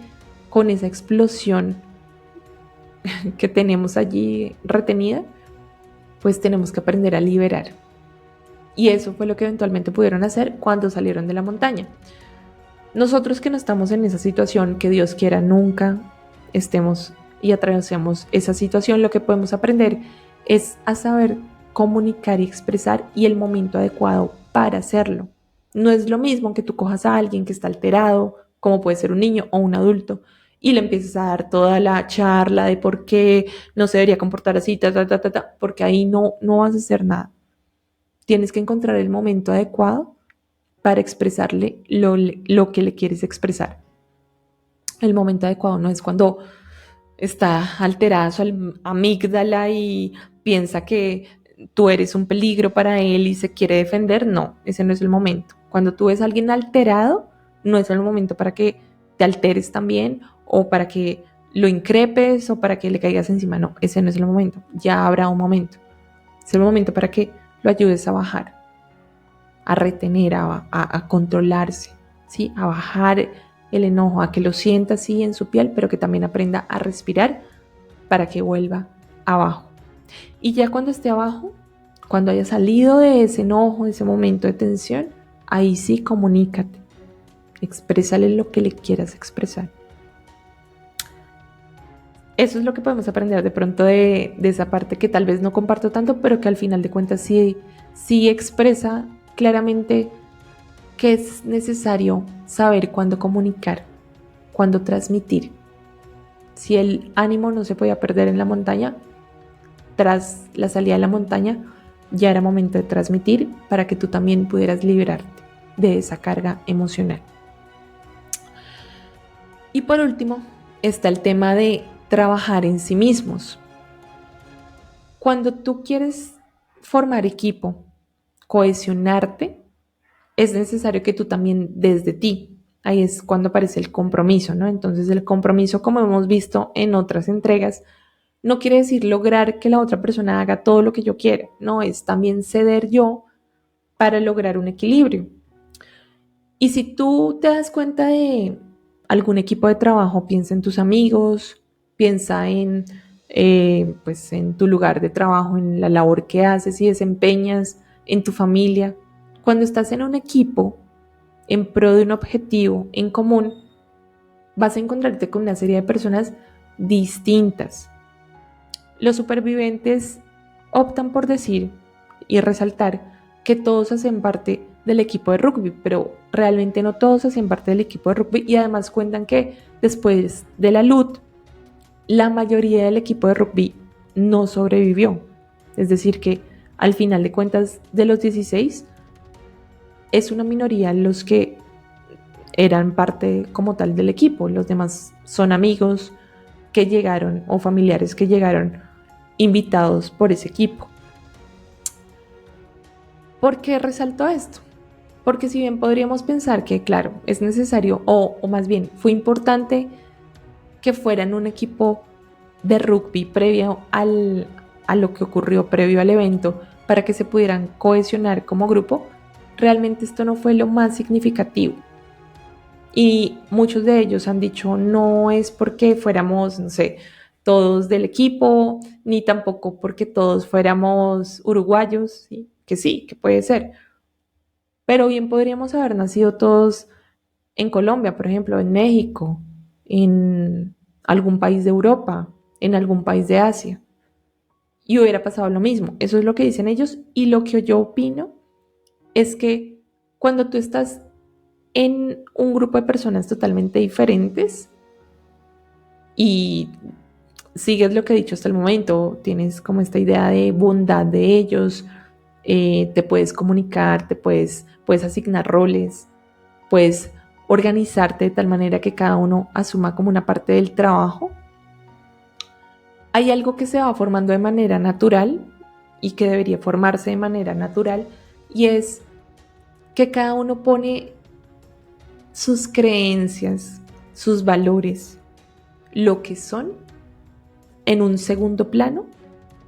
con esa explosión que tenemos allí retenida, pues tenemos que aprender a liberar. Y eso fue lo que eventualmente pudieron hacer cuando salieron de la montaña. Nosotros que no estamos en esa situación, que Dios quiera nunca estemos y atravesemos esa situación, lo que podemos aprender es a saber comunicar y expresar y el momento adecuado para hacerlo. No es lo mismo que tú cojas a alguien que está alterado, como puede ser un niño o un adulto, y le empieces a dar toda la charla de por qué no se debería comportar así, porque ahí no vas a hacer nada. Tienes que encontrar el momento adecuado para expresarle lo que le quieres expresar. El momento adecuado no es cuando está alterada su amígdala y piensa que tú eres un peligro para él y se quiere defender. No, ese no es el momento. Cuando tú ves a alguien alterado, no es el momento para que te alteres también o para que lo increpes o para que le caigas encima. No, ese no es el momento. Ya habrá un momento. Es el momento para que lo ayudes a bajar, a retener, a controlarse, ¿sí? A bajar el enojo, a que lo sienta así en su piel, pero que también aprenda a respirar para que vuelva abajo. Y ya cuando esté abajo, cuando haya salido de ese enojo, de ese momento de tensión, ahí sí comunícate, exprésale lo que le quieras expresar. Eso es lo que podemos aprender de pronto de esa parte que tal vez no comparto tanto, pero que al final de cuentas sí expresa claramente que es necesario saber cuándo comunicar, cuándo transmitir. Si el ánimo no se podía perder en la montaña, tras la salida de la montaña, ya era momento de transmitir para que tú también pudieras liberarte de esa carga emocional. Y por último, está el tema de trabajar en sí mismos. Cuando tú quieres formar equipo, cohesionarte, es necesario que tú también desde ti. Ahí es cuando aparece el compromiso, ¿no? Entonces el compromiso, como hemos visto en otras entregas, no quiere decir lograr que la otra persona haga todo lo que yo quiera, no, es también ceder yo para lograr un equilibrio. Y si tú te das cuenta de algún equipo de trabajo, piensa en tus amigos, piensa pues en tu lugar de trabajo, en la labor que haces y desempeñas, en tu familia. Cuando estás en un equipo en pro de un objetivo en común, vas a encontrarte con una serie de personas distintas. Los supervivientes optan por decir y resaltar que todos hacen parte del equipo de rugby, pero realmente no todos hacen parte del equipo de rugby y además cuentan que después de la LUT, la mayoría del equipo de rugby no sobrevivió. Es decir, que al final de cuentas de los 16, es una minoría los que eran parte como tal del equipo. Los demás son amigos que llegaron o familiares que llegaron invitados por ese equipo. ¿Por qué resalto esto? Porque si bien podríamos pensar que, claro, es necesario, o más bien fue importante que fueran un equipo de rugby previo a lo que ocurrió previo al evento para que se pudieran cohesionar como grupo, realmente esto no fue lo más significativo. Y muchos de ellos han dicho, no es porque fuéramos, no sé, todos del equipo, ni tampoco porque todos fuéramos uruguayos, ¿sí? Sí, que puede ser. Pero bien podríamos haber nacido todos en Colombia, por ejemplo, en México, en algún país de Europa, en algún país de Asia. Y hubiera pasado lo mismo. Eso es lo que dicen ellos. Y lo que yo opino es que cuando tú estás en un grupo de personas totalmente diferentes y sigues lo que he dicho hasta el momento, tienes como esta idea de bondad de ellos, te puedes comunicar, puedes asignar roles, puedes organizarte de tal manera que cada uno asuma como una parte del trabajo. Hay algo que se va formando de manera natural y que debería formarse de manera natural, y es que cada uno pone sus creencias, sus valores, lo que son, en un segundo plano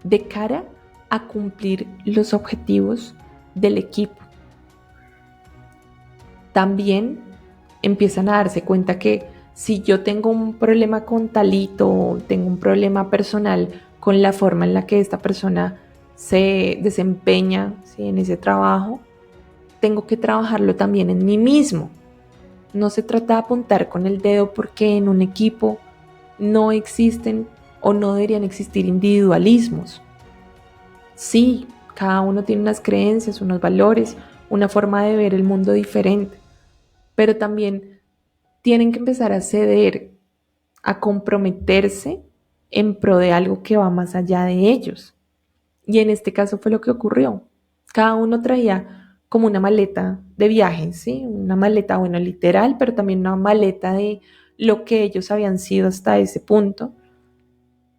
de cara a cumplir los objetivos del equipo. También empiezan a darse cuenta que si yo tengo un problema con talito, o tengo un problema personal con la forma en la que esta persona se desempeña, ¿sí?, en ese trabajo, tengo que trabajarlo también en mí mismo. No se trata de apuntar con el dedo porque en un equipo no existen o no deberían existir individualismos. Sí, cada uno tiene unas creencias, unos valores, una forma de ver el mundo diferente, pero también tienen que empezar a ceder, a comprometerse en pro de algo que va más allá de ellos. Y en este caso fue lo que ocurrió. Cada uno traía como una maleta de viaje, ¿sí? Una maleta, bueno, literal, pero también una maleta de lo que ellos habían sido hasta ese punto.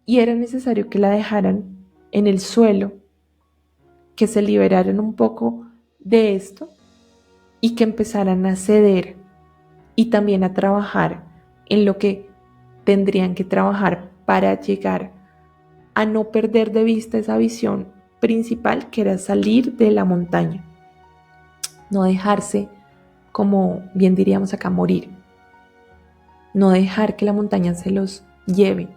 Y era necesario que la dejaran en el suelo, que se liberaran un poco de esto y que empezaran a ceder y también a trabajar en lo que tendrían que trabajar para llegar a no perder de vista esa visión principal, que era salir de la montaña, no dejarse, como bien diríamos acá, morir, no dejar que la montaña se los lleve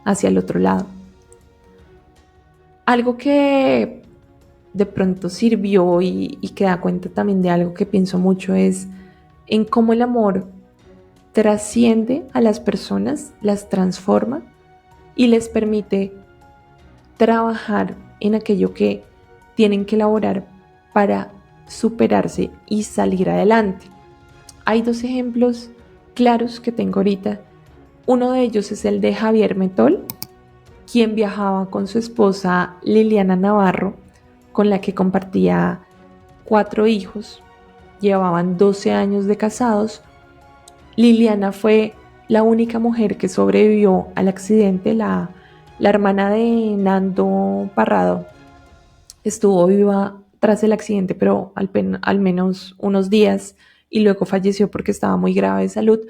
hacia el otro lado. Algo que de pronto sirvió y que da cuenta también de algo que pienso mucho es en cómo el amor trasciende a las personas, las transforma y les permite trabajar en aquello que tienen que elaborar para superarse y salir adelante. Hay dos ejemplos claros que tengo ahorita. Uno de ellos es el de Javier Metol, quien viajaba con su esposa Liliana Navarro, con la que compartía 4 hijos. Llevaban 12 años de casados. Liliana fue la única mujer que sobrevivió al accidente. La hermana de Nando Parrado estuvo viva tras el accidente, pero al menos unos días, y luego falleció porque estaba muy grave de salud.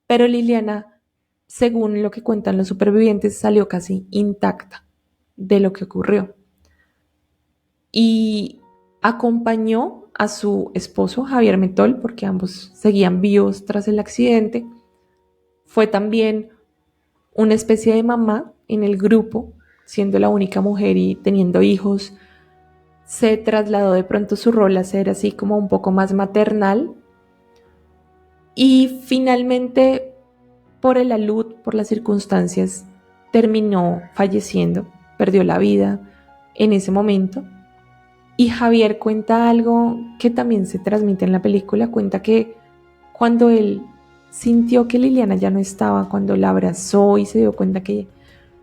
Pero Liliana, según lo que cuentan los supervivientes, salió casi intacta de lo que ocurrió. Y acompañó a su esposo Javier Metol, porque ambos seguían vivos tras el accidente. Fue también una especie de mamá en el grupo, siendo la única mujer y teniendo hijos. Se trasladó de pronto su rol a ser así como un poco más maternal. Y finalmente, por el alud, por las circunstancias, terminó falleciendo, perdió la vida en ese momento. Y Javier cuenta algo que también se transmite en la película. Cuenta que cuando él sintió que Liliana ya no estaba, cuando la abrazó y se dio cuenta que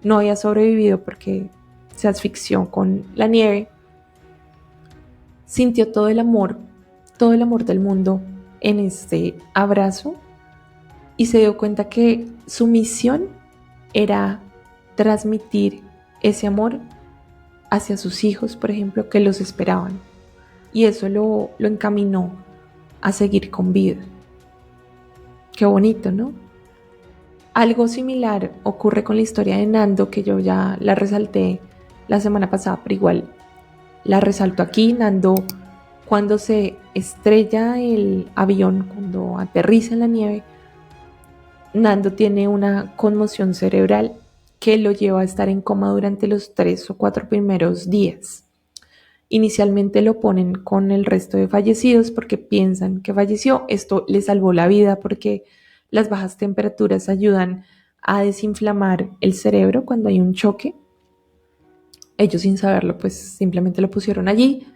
no había sobrevivido porque se asfixió con la nieve, sintió todo el amor del mundo en este abrazo, y se dio cuenta que su misión era transmitir ese amor hacia sus hijos, por ejemplo, que los esperaban. Y eso lo encaminó a seguir con vida. Qué bonito, ¿no? Algo similar ocurre con la historia de Nando, que yo ya la resalté la semana pasada, pero igual la resalto aquí. Nando, cuando se estrella el avión, cuando aterriza en la nieve, Nando tiene una conmoción cerebral que lo lleva a estar en coma durante los 3 o 4 primeros días. Inicialmente lo ponen con el resto de fallecidos porque piensan que falleció. Esto le salvó la vida porque las bajas temperaturas ayudan a desinflamar el cerebro cuando hay un choque. Ellos, sin saberlo, pues simplemente lo pusieron allí.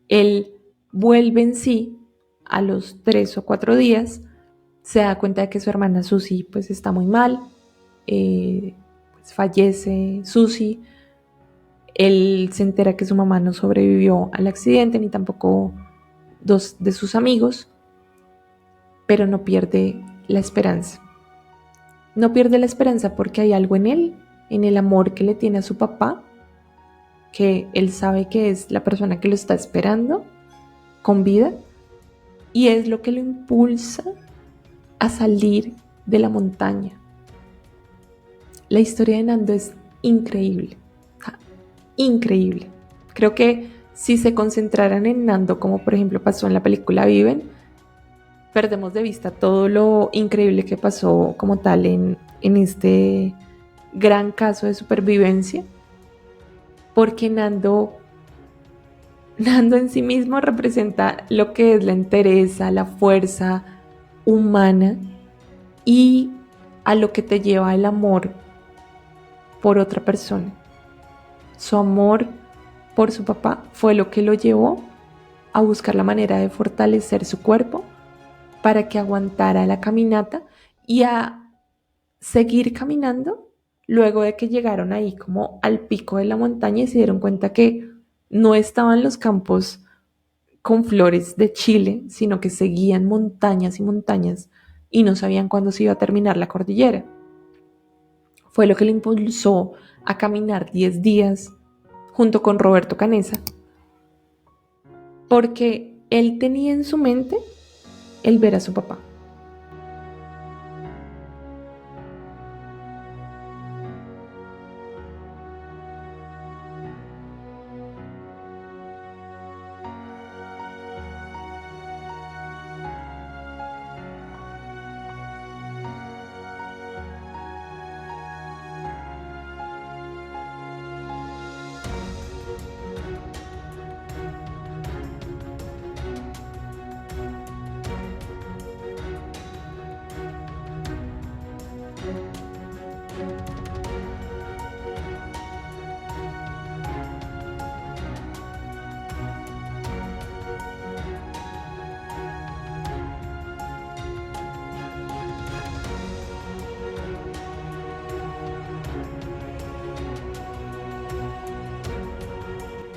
Él vuelve en sí a los 3 o 4 días. Se da cuenta de que su hermana Susie pues está muy mal. Pues fallece Susie. Él se entera que su mamá no sobrevivió al accidente, ni tampoco 2 de sus amigos. pero no pierde la esperanza. No pierde la esperanza porque hay algo en él, en el amor que le tiene a su papá, que él sabe que es la persona que lo está esperando con vida, y es lo que lo impulsa a salir de la montaña. La historia de Nando es increíble, increíble. Creo que si se concentraran en Nando, como por ejemplo pasó en la película Viven, perdemos de vista todo lo increíble que pasó como tal en este gran caso de supervivencia, porque Nando en sí mismo representa lo que es la entereza, la fuerza humana y a lo que te lleva el amor por otra persona. Su amor por su papá fue lo que lo llevó a buscar la manera de fortalecer su cuerpo para que aguantara la caminata y a seguir caminando luego de que llegaron ahí como al pico de la montaña y se dieron cuenta que no estaban los campos con flores de Chile, sino que seguían montañas y montañas y no sabían cuándo se iba a terminar la cordillera. Fue lo que le impulsó a caminar 10 días junto con Roberto Canessa, porque él tenía en su mente el ver a su papá.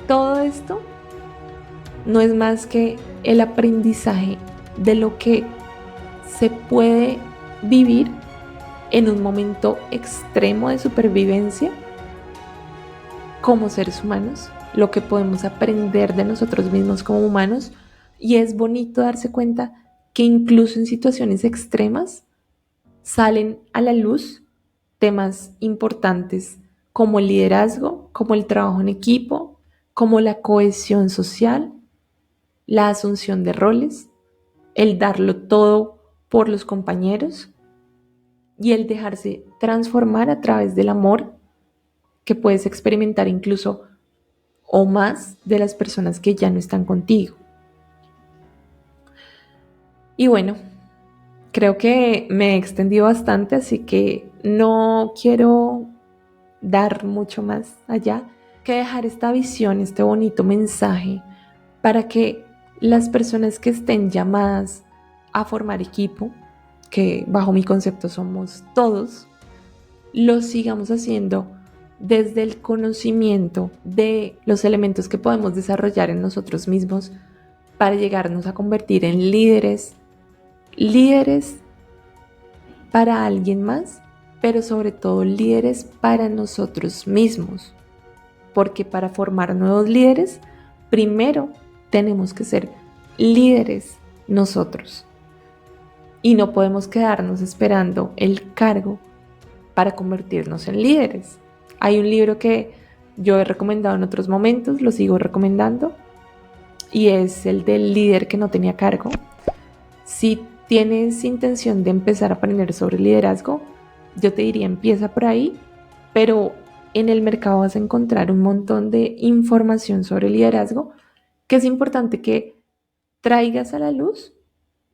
Todo esto no es más que el aprendizaje de lo que se puede vivir en un momento extremo de supervivencia como seres humanos, lo que podemos aprender de nosotros mismos como humanos, y es bonito darse cuenta que incluso en situaciones extremas salen a la luz temas importantes como el liderazgo, como el trabajo en equipo, como la cohesión social, la asunción de roles, el darlo todo por los compañeros y el dejarse transformar a través del amor que puedes experimentar incluso o más de las personas que ya no están contigo. Y bueno, creo que me he extendido bastante, así que no quiero dar mucho más allá que dejar esta visión, este bonito mensaje para que las personas que estén llamadas a formar equipo, que bajo mi concepto somos todos, lo sigamos haciendo desde el conocimiento de los elementos que podemos desarrollar en nosotros mismos para llegarnos a convertir en líderes para alguien más, pero sobre todo líderes para nosotros mismos. Porque para formar nuevos líderes, primero tenemos que ser líderes nosotros. Y no podemos quedarnos esperando el cargo para convertirnos en líderes. Hay un libro que yo he recomendado en otros momentos, lo sigo recomendando, y es el del líder que no tenía cargo. Si tienes intención de empezar a aprender sobre liderazgo, yo te diría empieza por ahí, pero en el mercado vas a encontrar un montón de información sobre liderazgo que es importante que traigas a la luz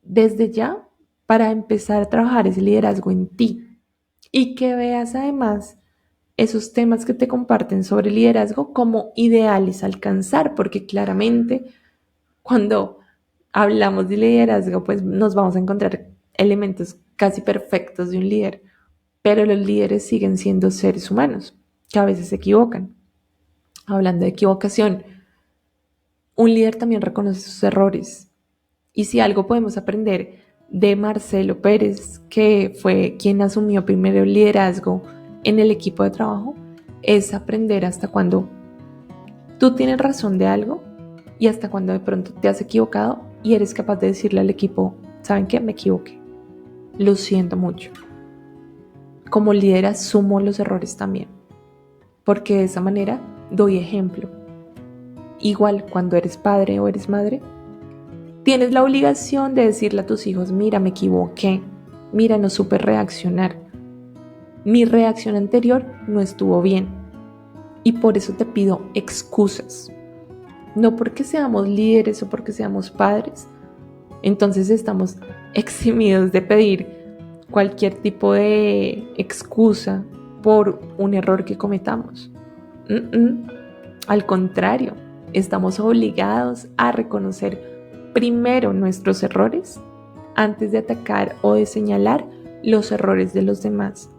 desde ya para empezar a trabajar ese liderazgo en ti y que veas además esos temas que te comparten sobre liderazgo como ideales a alcanzar, porque claramente cuando hablamos de liderazgo, pues nos vamos a encontrar elementos casi perfectos de un líder, pero los líderes siguen siendo seres humanos que a veces se equivocan. Hablando de equivocación, un líder también reconoce sus errores, y si algo podemos aprender de Marcelo Pérez, que fue quien asumió primero el liderazgo en el equipo de trabajo, es aprender hasta cuando tú tienes razón de algo y hasta cuando de pronto te has equivocado y eres capaz de decirle al equipo, ¿saben qué? Me equivoqué. Lo siento mucho. Como líder asumo los errores también, porque de esa manera doy ejemplo. Igual cuando eres padre o eres madre, tienes la obligación de decirle a tus hijos, mira, me equivoqué, mira, no supe reaccionar. Mi reacción anterior no estuvo bien y por eso te pido excusas. No porque seamos líderes o porque seamos padres, entonces estamos eximidos de pedir cualquier tipo de excusa por un error que cometamos. Al contrario, estamos obligados a reconocer primero nuestros errores antes de atacar o de señalar los errores de los demás.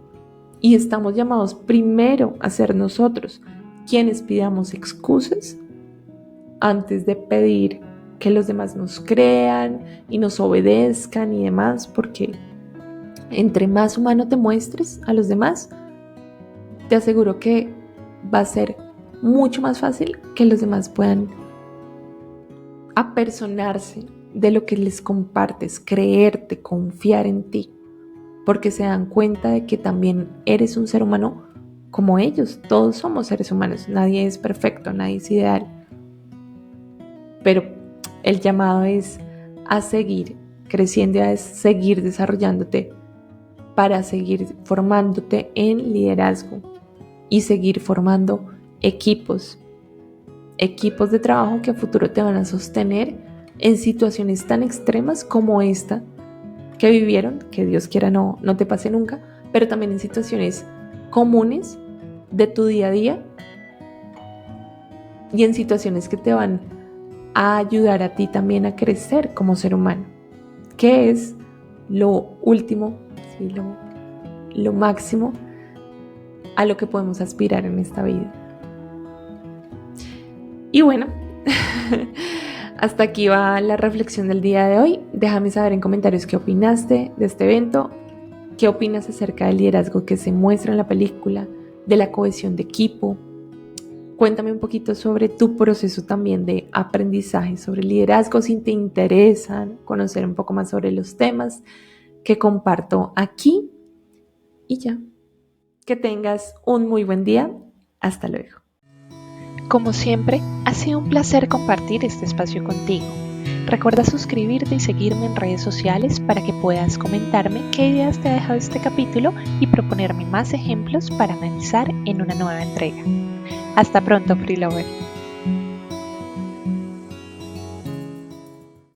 Y estamos llamados primero a ser nosotros quienes pidamos excusas antes de pedir que los demás nos crean y nos obedezcan y demás, porque entre más humano te muestres a los demás, te aseguro que va a ser mucho más fácil que los demás puedan apersonarse de lo que les compartes, creerte, confiar en ti, porque se dan cuenta de que también eres un ser humano como ellos. Todos somos seres humanos, nadie es perfecto, nadie es ideal, pero el llamado es a seguir creciendo, a seguir desarrollándote para seguir formándote en liderazgo y seguir formando equipos de trabajo que a futuro te van a sostener en situaciones tan extremas como esta que vivieron, que Dios quiera no te pase nunca, pero también en situaciones comunes de tu día a día y en situaciones que te van a ayudar a ti también a crecer como ser humano, que es lo último, sí, lo máximo a lo que podemos aspirar en esta vida. Y bueno, hasta aquí va la reflexión del día de hoy. Déjame saber en comentarios qué opinaste de este evento, qué opinas acerca del liderazgo que se muestra en la película, de la cohesión de equipo. Cuéntame un poquito sobre tu proceso también de aprendizaje sobre liderazgo, si te interesan conocer un poco más sobre los temas que comparto aquí. Y ya, que tengas un muy buen día. Hasta luego. Como siempre, ha sido un placer compartir este espacio contigo. Recuerda suscribirte y seguirme en redes sociales para que puedas comentarme qué ideas te ha dejado este capítulo y proponerme más ejemplos para analizar en una nueva entrega. Hasta pronto, Freelover.